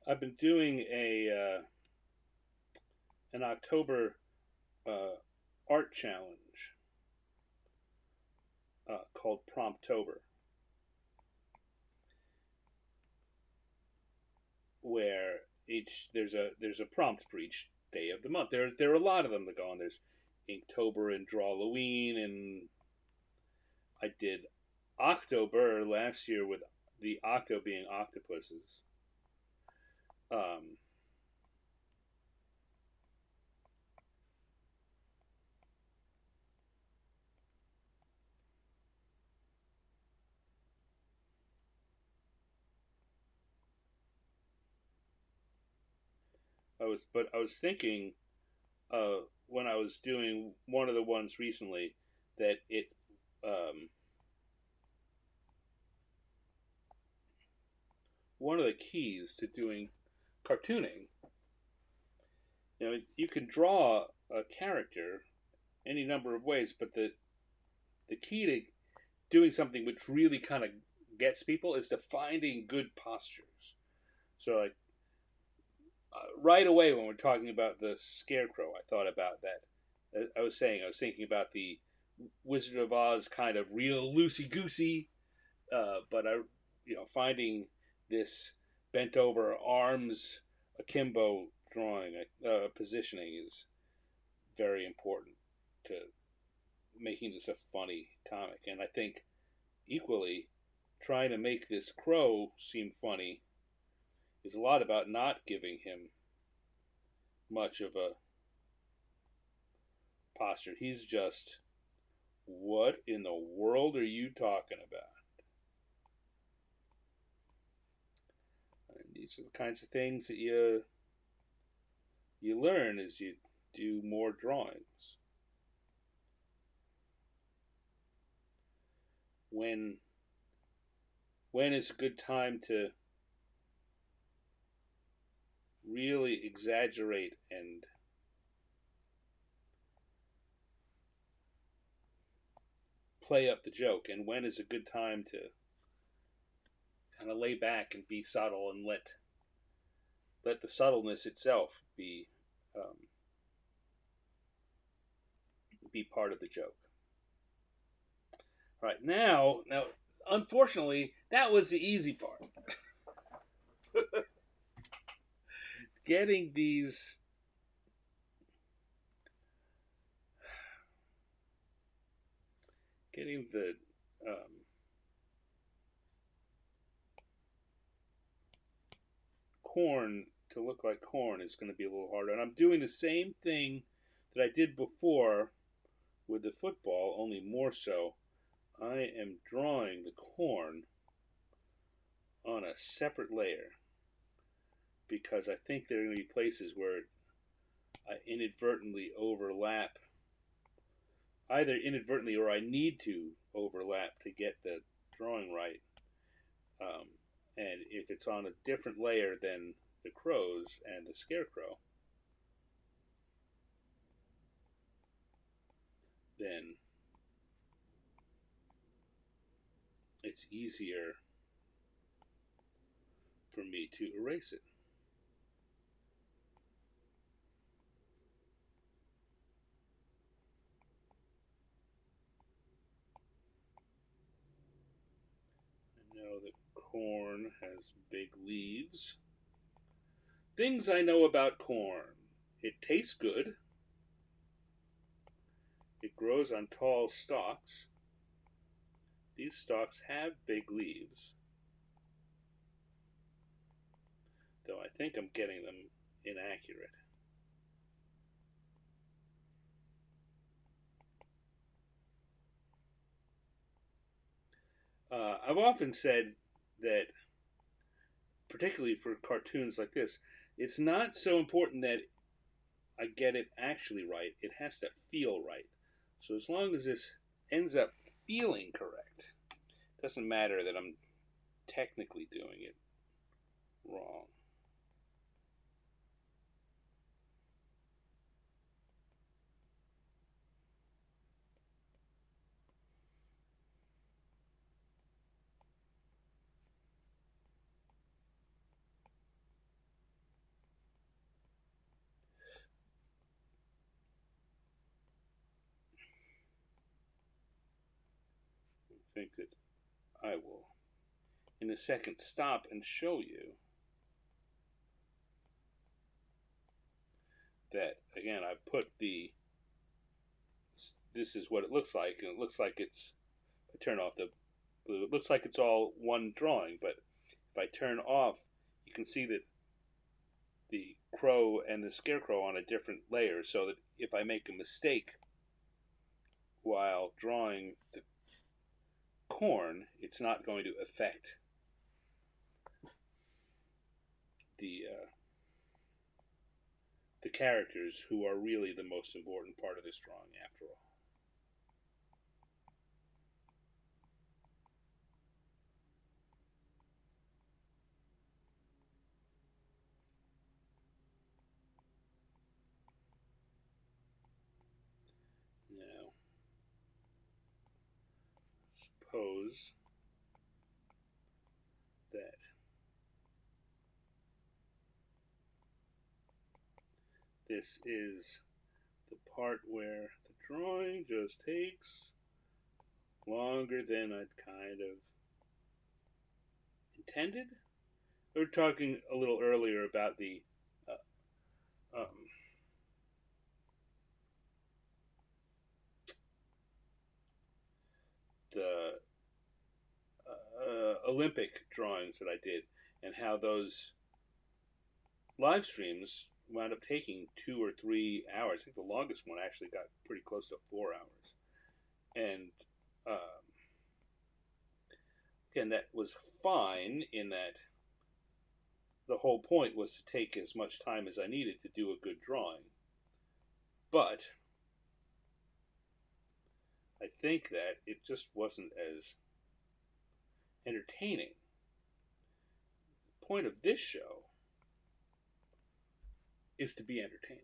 I've been doing a an October uh, art challenge called Promptober, where each there's a prompt for each day of the month. There are a lot of them that go on. There's Inktober and Drawloween, and I did October last year with the octo being octopuses. Um, I was thinking when I was doing one of the ones recently that um, one of the keys to doing cartooning, you can draw a character any number of ways, but the key to doing something which really kind of gets people is to finding good postures. So like right away when we're talking about the scarecrow, I thought about that. I was thinking about the Wizard of Oz kind of real loosey goosey, but finding this bent over arms akimbo drawing positioning is very important to making this a funny comic. And I think equally trying to make this crow seem funny is a lot about not giving him much of a posture. He's just, what in the world are you talking about? And these are the kinds of things that you learn as you do more drawings. When when is a good time to really exaggerate and play up the joke, and when is a good time to kind of lay back and be subtle and let the subtleness itself be part of the joke. All right, now, unfortunately, that was the easy part. Getting these getting the corn to look like corn is going to be a little harder. And I'm doing the same thing that I did before with the football, only more so. I am drawing the corn on a separate layer because I think there are going to be places where I inadvertently overlap, either inadvertently or I need to overlap to get the drawing right. Um, and if it's on a different layer than the crows and the scarecrow, then it's easier for me to erase it. I know that corn has big leaves. Things I know about corn. It tastes good. It grows on tall stalks. These stalks have big leaves, though I think I'm getting them inaccurate. I've often said that, particularly for cartoons like this, it's not so important that I get it actually right. It has to feel right. So as long as this ends up feeling correct, it doesn't matter that I'm technically doing it wrong. I think that I will, in a second, stop and show you that again I put the this is what it looks like, and it looks like it's if I turn off the blue, it looks like it's all one drawing, but if I turn off, you can see that the crow and the scarecrow on a different layer, so that if I make a mistake while drawing the corn, it's not going to affect the the characters, who are really the most important part of this drawing after all. Now, suppose that this is the part where the drawing just takes longer than I'd kind of intended. We were talking a little earlier about uh, um, the Olympic drawings that I did, and how those live streams wound up taking 2 or 3 hours. I think the longest one actually got pretty close to 4 hours. And again, that was fine in that the whole point was to take as much time as I needed to do a good drawing. But I think that it just wasn't as entertaining. The point of this show is to be entertaining.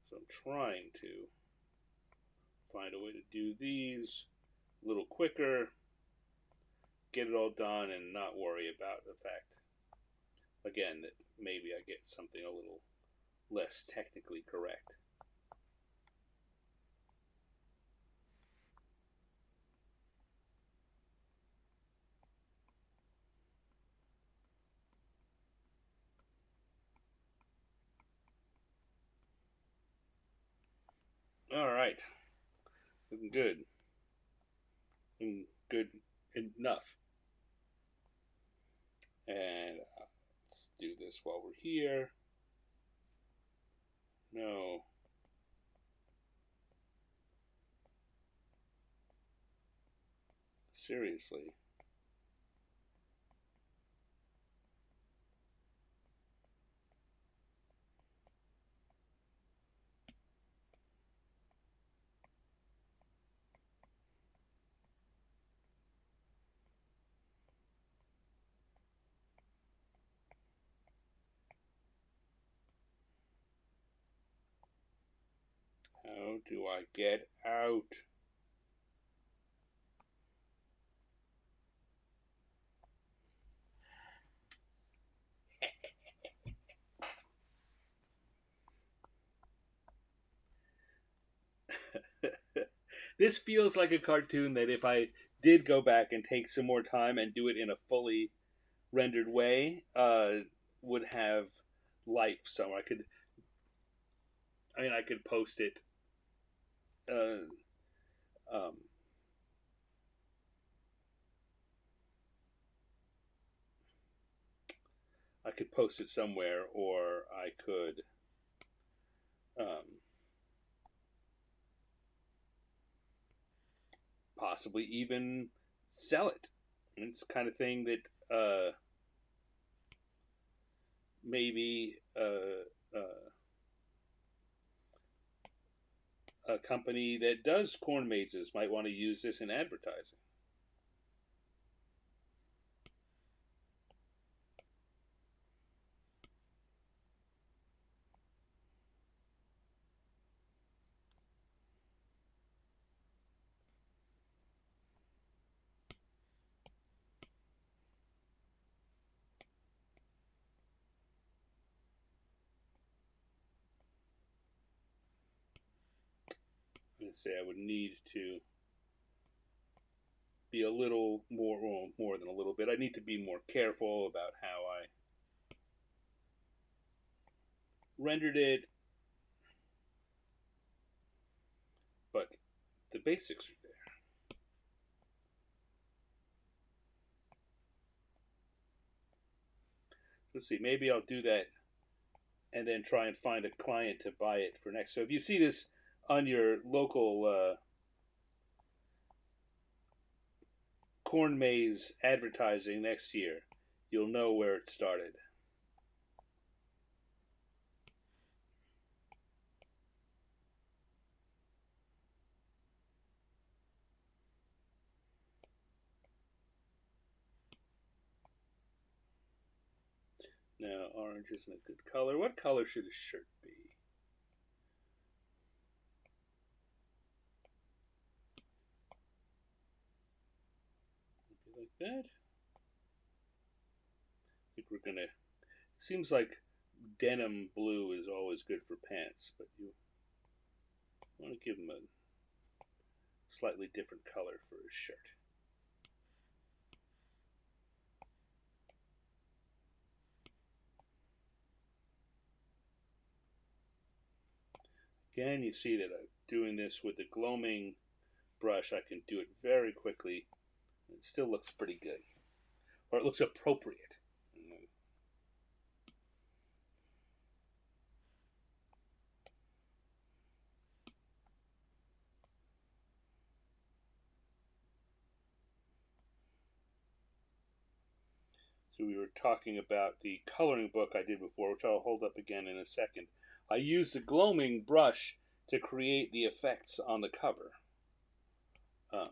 So I'm trying to find a way to do these a little quicker, get it all done, and not worry about the fact, again, that maybe I get something a little less technically correct. All right, looking good, looking good enough. And let's do this while we're here. No. Seriously. How do I get out? This feels like a cartoon that if I did go back and take some more time and do it in a fully rendered way, would have life. So I could post it. Uh, um, I could post it somewhere, or I could um, possibly even sell it. And it's the kind of thing that maybe a company that does corn mazes might want to use this in advertising. I'd say I would need to be a little more, well, more than a little bit. I need to be more careful about how I rendered it, The basics are there. Let's see, maybe I'll do that and then try and find a client to buy it for next. So if you see this on your local corn maze advertising next year, you'll know where it started. Now, orange isn't a good color. What color should a shirt be? Maybe like that. I think we're gonna. Seems like denim blue is always good for pants, but you want to give them a slightly different color for his shirt. Again, you see that I'm doing this with the gloaming brush. I can do it very quickly. It still looks pretty good, or it looks appropriate. So we were talking about the coloring book I did before, which I'll hold up again in a second. I used the gloaming brush to create the effects on the cover. Um,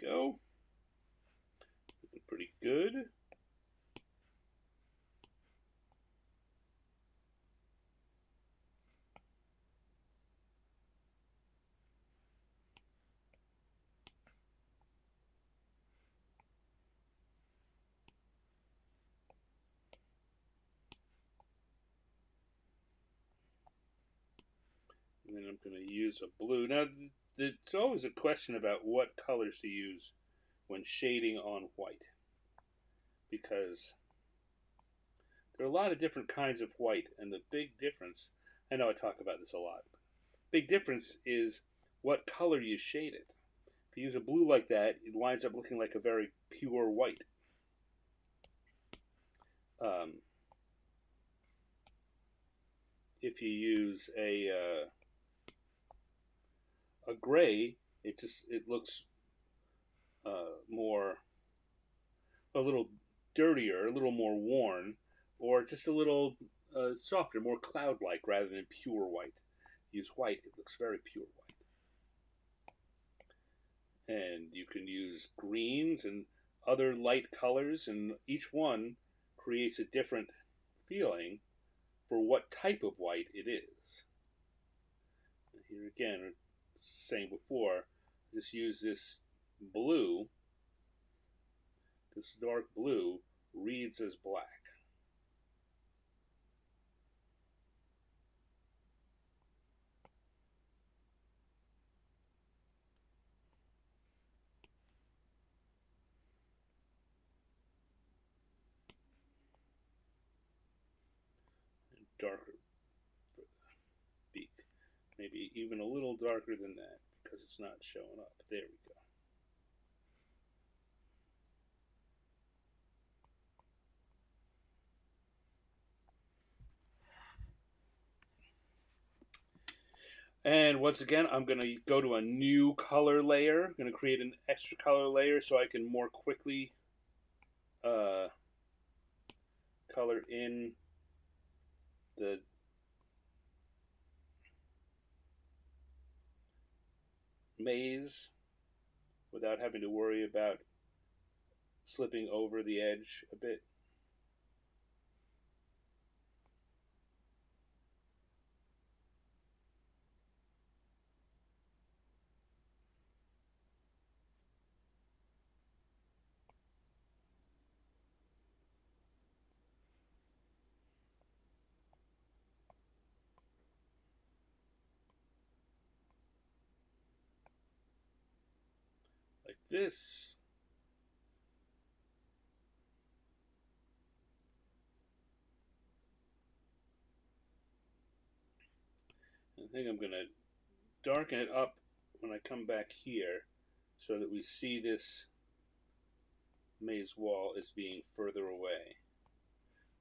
go. Looking pretty good. And then I'm going to use a blue. Now, it's always a question about what colors to use when shading on white, because there are a lot of different kinds of white, and the big difference, I know I talk about this a lot, big difference is what color you shade it. If you use a blue like that, it winds up looking like a very pure white. Um, if you use a gray, it looks more a little dirtier, a little more worn, or just a little softer, more cloud-like rather than pure white. Use white; it looks very pure white. And you can use greens and other light colors, and each one creates a different feeling for what type of white it is. Here again, saying before, just use this blue, this dark blue, reads as black. And darker for the beak. Maybe even a little darker than that because it's not showing up. There we go. And once again, I'm going to go to a new color layer. I'm going to create an extra color layer so I can more quickly uh, color in the maze without having to worry about slipping over the edge a bit. Like this. I think I'm going to darken it up when I come back here so that we see this maze wall as being further away,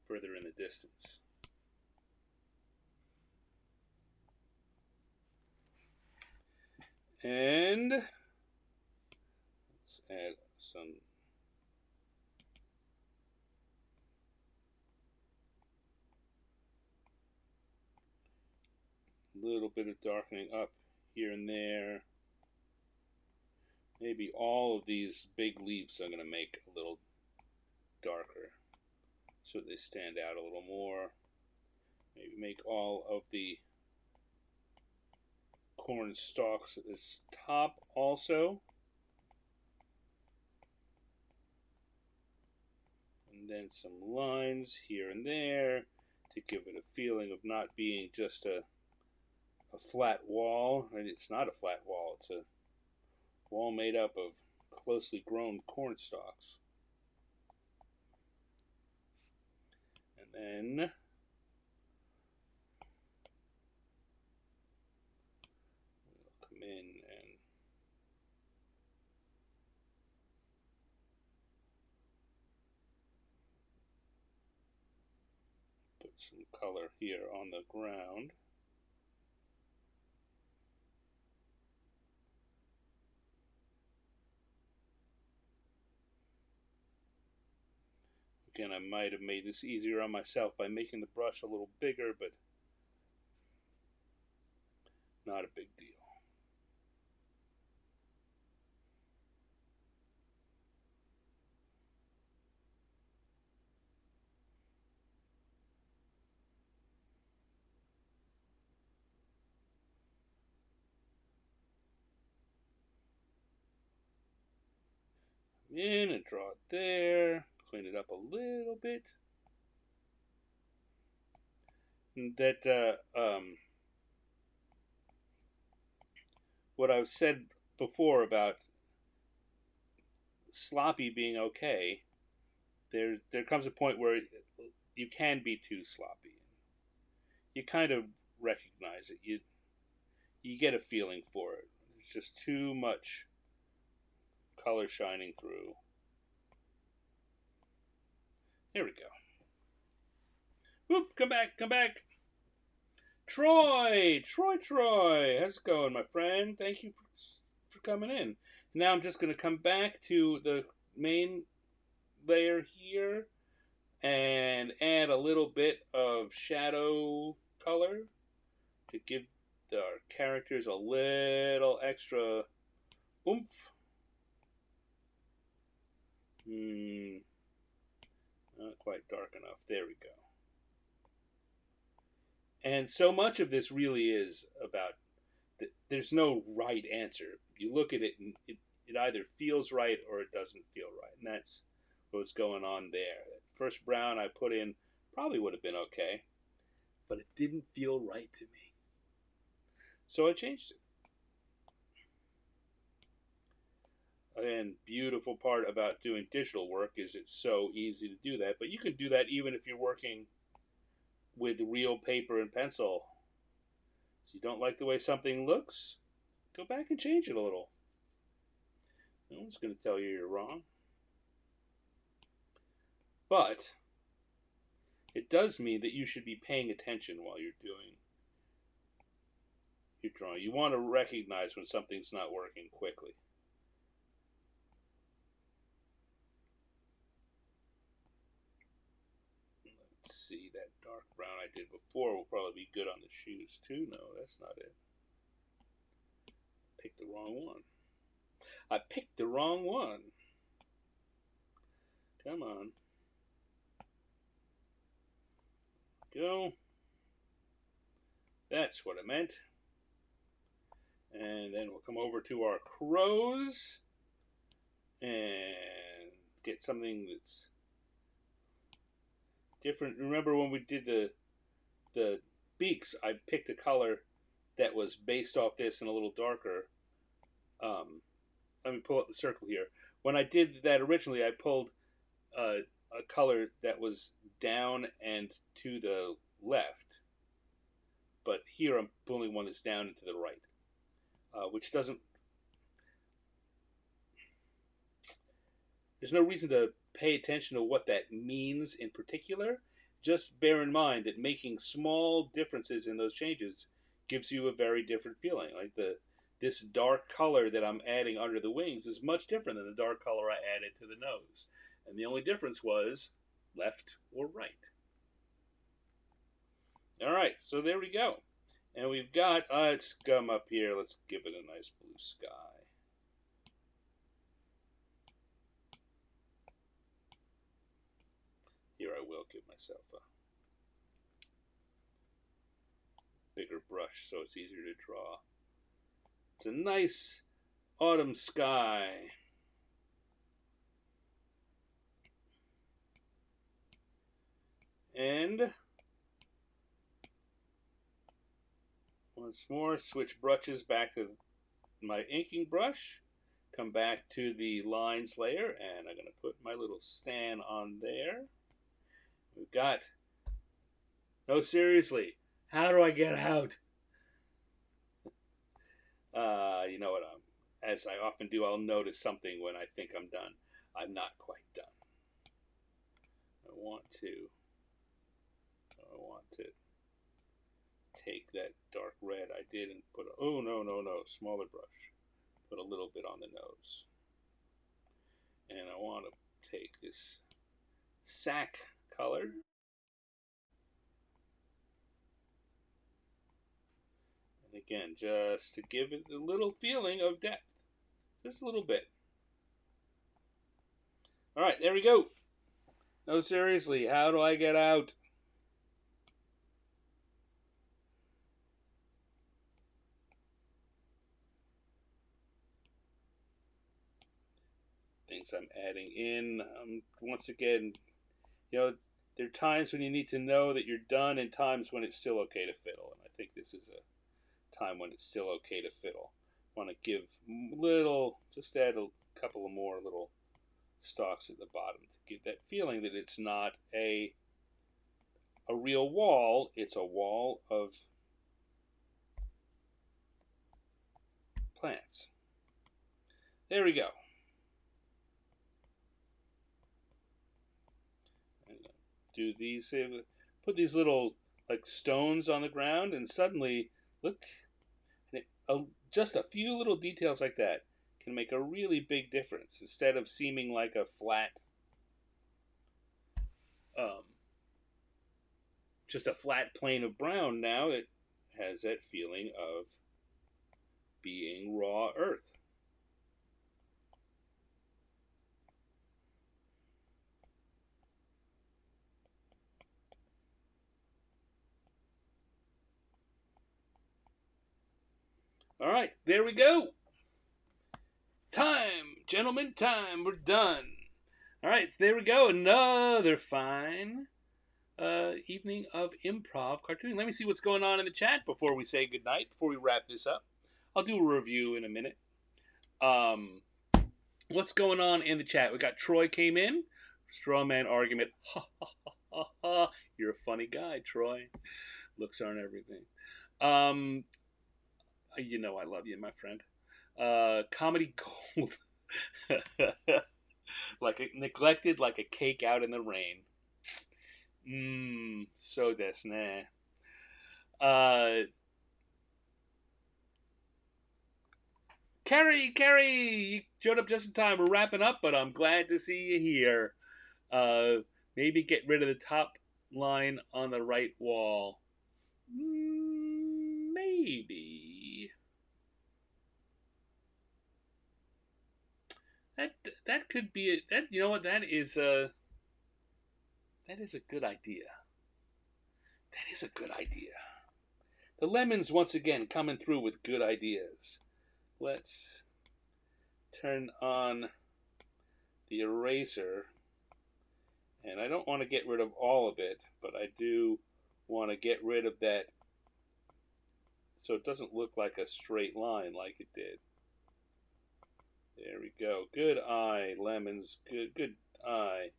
further in the distance. And let's add some little bit of darkening up here and there. Maybe all of these big leaves I'm going to make a little darker so they stand out a little more. Maybe make all of the corn stalks at this top also. And then some lines here and there to give it a feeling of not being just a flat wall. And it's not a flat wall, it's a wall made up of closely grown corn stalks. And then we'll come in and put some color here on the ground. Again, I might have made this easier on myself by making the brush a little bigger, but not a big deal. In and draw it there, clean it up a little bit. And that what I've said before about sloppy being okay, there comes a point where you can be too sloppy. You kind of recognize it. You get a feeling for it. There's just too much color shining through. There we go. Whoop! Come back! Come back! Troy! Troy! How's it going, my friend? Thank you for coming in. Now I'm just going to come back to the main layer here and add a little bit of shadow color to give our characters a little extra oomph. Not quite dark enough. There we go. And so much of this really is about there's no right answer. You look at it and it either feels right or it doesn't feel right. And that's what's going on there. That first brown I put in probably would have been okay, but it didn't feel right to me. So I changed it. And beautiful part about doing digital work is it's so easy to do that. But you can do that even if you're working with real paper and pencil. So you don't like the way something looks, go back and change it a little. No one's going to tell you you're wrong. But it does mean that you should be paying attention while you're doing your drawing. You want to recognize when something's not working quickly. Let's see, that dark brown I did before will probably be good on the shoes too. No, that's not it. picked the wrong one. I picked the wrong one. Come on. Go. That's what I meant. And then we'll come over to our crows and get something that's different. Remember when we did the beaks, I picked a color that was based off this and a little darker. Let me pull up the circle here. When I did that originally, I pulled a color that was down and to the left, but here I'm pulling one that's down and to the right, which doesn't. There's no reason to pay attention to what that means in particular. Just bear in mind that making small differences in those changes gives you a very different feeling. Like this dark color that I'm adding under the wings is much different than the dark color I added to the nose. And the only difference was left or right. All right, so there we go. And we've got, let's come up here. Let's give it a nice blue sky. Here I will give myself a bigger brush so it's easier to draw. It's a nice autumn sky. And once more, switch brushes back to my inking brush. Come back to the lines layer, and I'm going to put my little stand on there. We've got, no, seriously, how do I get out? You know what, as I often do, I'll notice something when I think I'm done. I'm not quite done. I want to take that dark red I did and put, oh, no, smaller brush. Put a little bit on the nose. And I want to take this sack color. And again, just to give it a little feeling of depth. Just a little bit. All right, there we go. No, seriously, how do I get out? Things I'm adding in. Once again, you know, there are times when you need to know that you're done and times when it's still okay to fiddle. And I think this is a time when it's still okay to fiddle. Want to give little, just add a couple of more little stalks at the bottom to give that feeling that it's not a real wall, it's a wall of plants. There we go. Do these, put these little like stones on the ground, and suddenly, look, just a few little details like that can make a really big difference. Instead of seeming like a flat, just a flat plane of brown, now it has that feeling of being raw earth. All right, there we go. Time, gentlemen, time. We're done. All right, there we go. Another fine evening of improv cartooning. Let me see what's going on in the chat before we say goodnight, before we wrap this up. I'll do a review in a minute. What's going on in the chat? We got Troy came in. Straw man argument. Ha ha ha ha ha. You're a funny guy, Troy. Looks aren't everything. You know I love you, my friend. Comedy gold. Neglected like a cake out in the rain. So desu ne. Carrie, you showed up just in time. We're wrapping up, but I'm glad to see you here. Maybe get rid of the top line on the right wall. Maybe. That that could be that. You know what? That is a good idea. That is a good idea. The lemons once again coming through with good ideas. Let's turn on the eraser, and I don't want to get rid of all of it, but I do want to get rid of that so it doesn't look like a straight line like it did. There we go. Good eye, lemons. Good eye.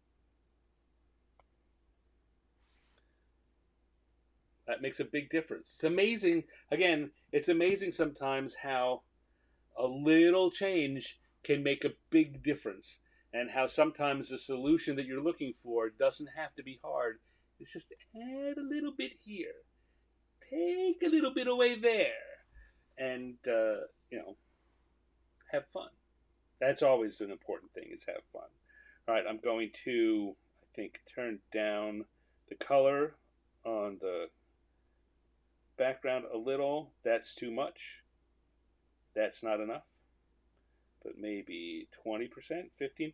That makes a big difference. It's amazing. Again, it's amazing sometimes how a little change can make a big difference, and how sometimes the solution that you're looking for doesn't have to be hard. It's just add a little bit here, take a little bit away there, and have fun. That's always an important thing, is have fun. All right, I'm going to, I think, turn down the color on the background a little. That's too much. That's not enough. But maybe 20%, 15%, 15%,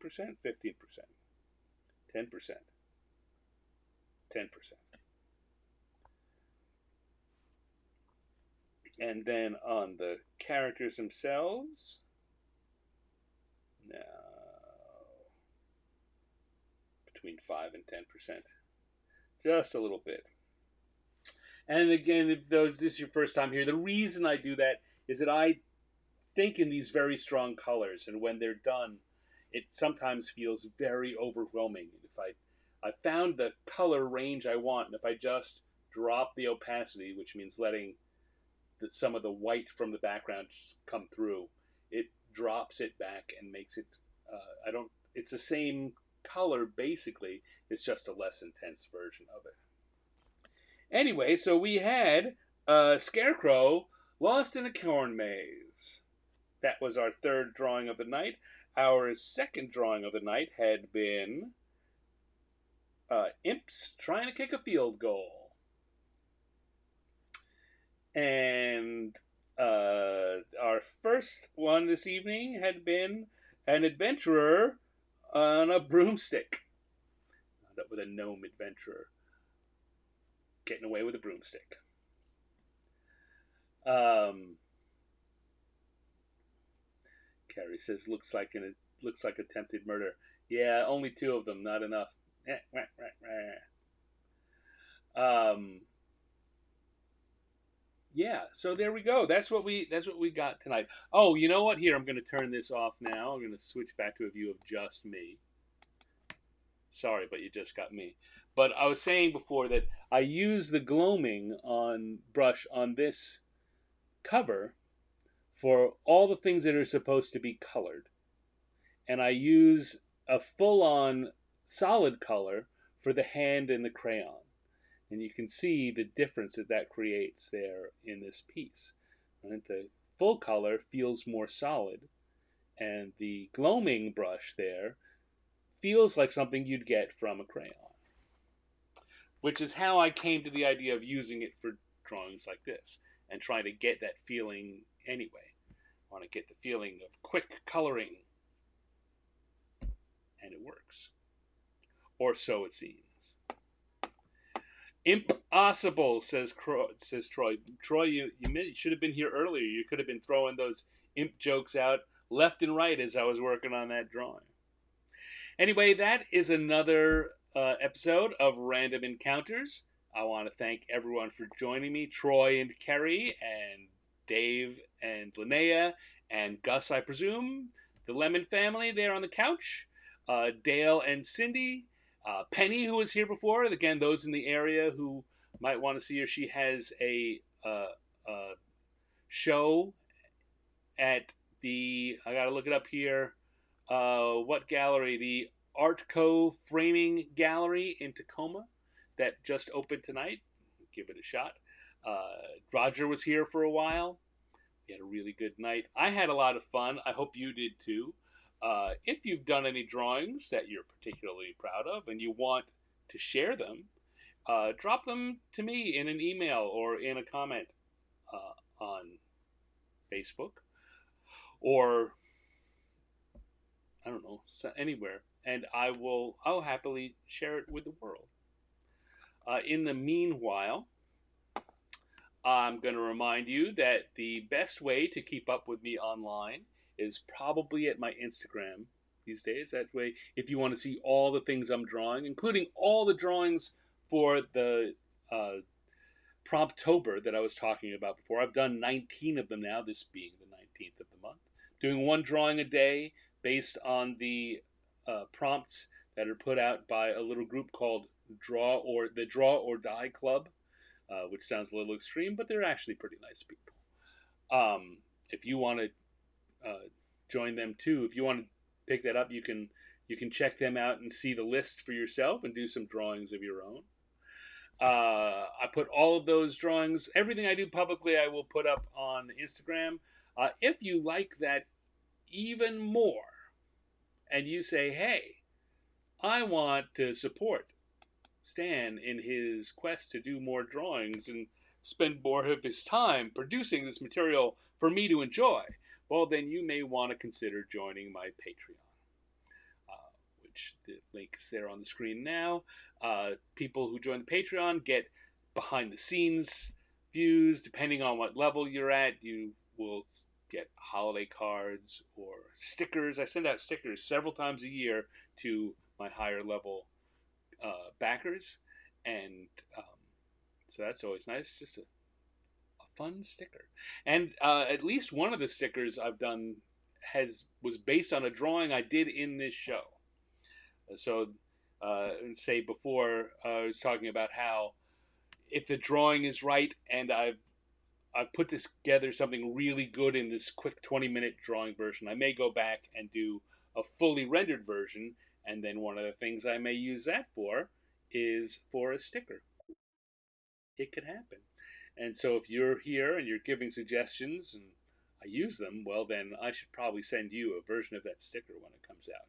10%, 10%. And then on the characters themselves, now between 5 and 10%. Just a little bit. And again, if this is your first time here, the reason I do that is that I think in these very strong colors, and when they're done, it sometimes feels very overwhelming. If I found the color range I want, and if I just drop the opacity, which means letting some of the white from the background come through, it drops it back and makes it. I don't. It's the same color basically. It's just a less intense version of it. Anyway, so we had Scarecrow lost in a corn maze. That was our third drawing of the night. Our second drawing of the night had been Imps trying to kick a field goal. And our first one this evening had been an adventurer on a broomstick. With a gnome adventurer getting away with a broomstick. Carrie says looks like attempted murder. Yeah, only two of them, not enough. Yeah, so there we go. That's what we got tonight. Oh, you know what? Here, I'm going to turn this off now. I'm going to switch back to a view of just me. Sorry, but you just got me. But I was saying before that I use the gloaming on brush on this cover for all the things that are supposed to be colored. And I use a full-on solid color for the hand and the crayon. And you can see the difference that creates there in this piece. Right? The full color feels more solid, and the gloaming brush there feels like something you'd get from a crayon. Which is how I came to the idea of using it for drawings like this, and trying to get that feeling anyway. I want to get the feeling of quick coloring, and it works. Or so it seems. Impossible, says Troy. Troy, you should have been here earlier. You could have been throwing those imp jokes out left and right as I was working on that drawing. Anyway, that is another episode of Random Encounters. I want to thank everyone for joining me, Troy and Kerry, and Dave and Linnea, and Gus, I presume, the Lemon family there on the couch, Dale and Cindy, Penny, who was here before. Again, those in the area who might want to see her, she has a show at I got to look it up here, what gallery? The Artco Framing Gallery in Tacoma that just opened tonight. Give it a shot. Roger was here for a while. We had a really good night. I had a lot of fun. I hope you did too. If you've done any drawings that you're particularly proud of and you want to share them, drop them to me in an email or in a comment on Facebook, or I don't know, anywhere, and I'll happily share it with the world. In the meanwhile, I'm going to remind you that the best way to keep up with me online is probably at my Instagram these days. That way, if you want to see all the things I'm drawing, including all the drawings for the uh, Promptober that I was talking about before, I've done 19 of them now, this being the 19th of the month. Doing one drawing a day based on the prompts that are put out by a little group called Draw or Die Club, which sounds a little extreme, but they're actually pretty nice people. If you want to join them too, if you want to pick that up, you can check them out and see the list for yourself and do some drawings of your own. I put all of those drawings, everything I do publicly, I will put up on Instagram. If you like that even more, and you say, hey, I want to support Stan in his quest to do more drawings and spend more of his time producing this material for me to enjoy, well, then you may want to consider joining my Patreon, which the link is there on the screen now. People who join the Patreon get behind the scenes views. Depending on what level you're at, you will get holiday cards or stickers. I send out stickers several times a year to my higher level backers, and um, so that's always nice. Just a fun sticker, and at least one of the stickers I've done was based on a drawing I did in this show. So, say before I was talking about how if the drawing is right and I've put together something really good in this quick 20-minute drawing version, I may go back and do a fully rendered version, and then one of the things I may use that for is for a sticker. It could happen. And so if you're here and you're giving suggestions and I use them, well, then I should probably send you a version of that sticker when it comes out.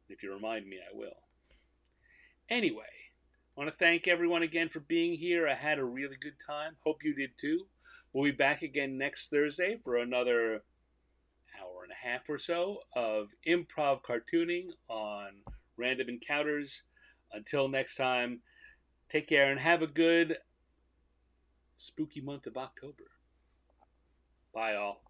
If you remind me, I will. Anyway, I want to thank everyone again for being here. I had a really good time. Hope you did too. We'll be back again next Thursday for another hour and a half or so of improv cartooning on Random Encounters. Until next time, take care and have a good spooky month of October. Bye, all.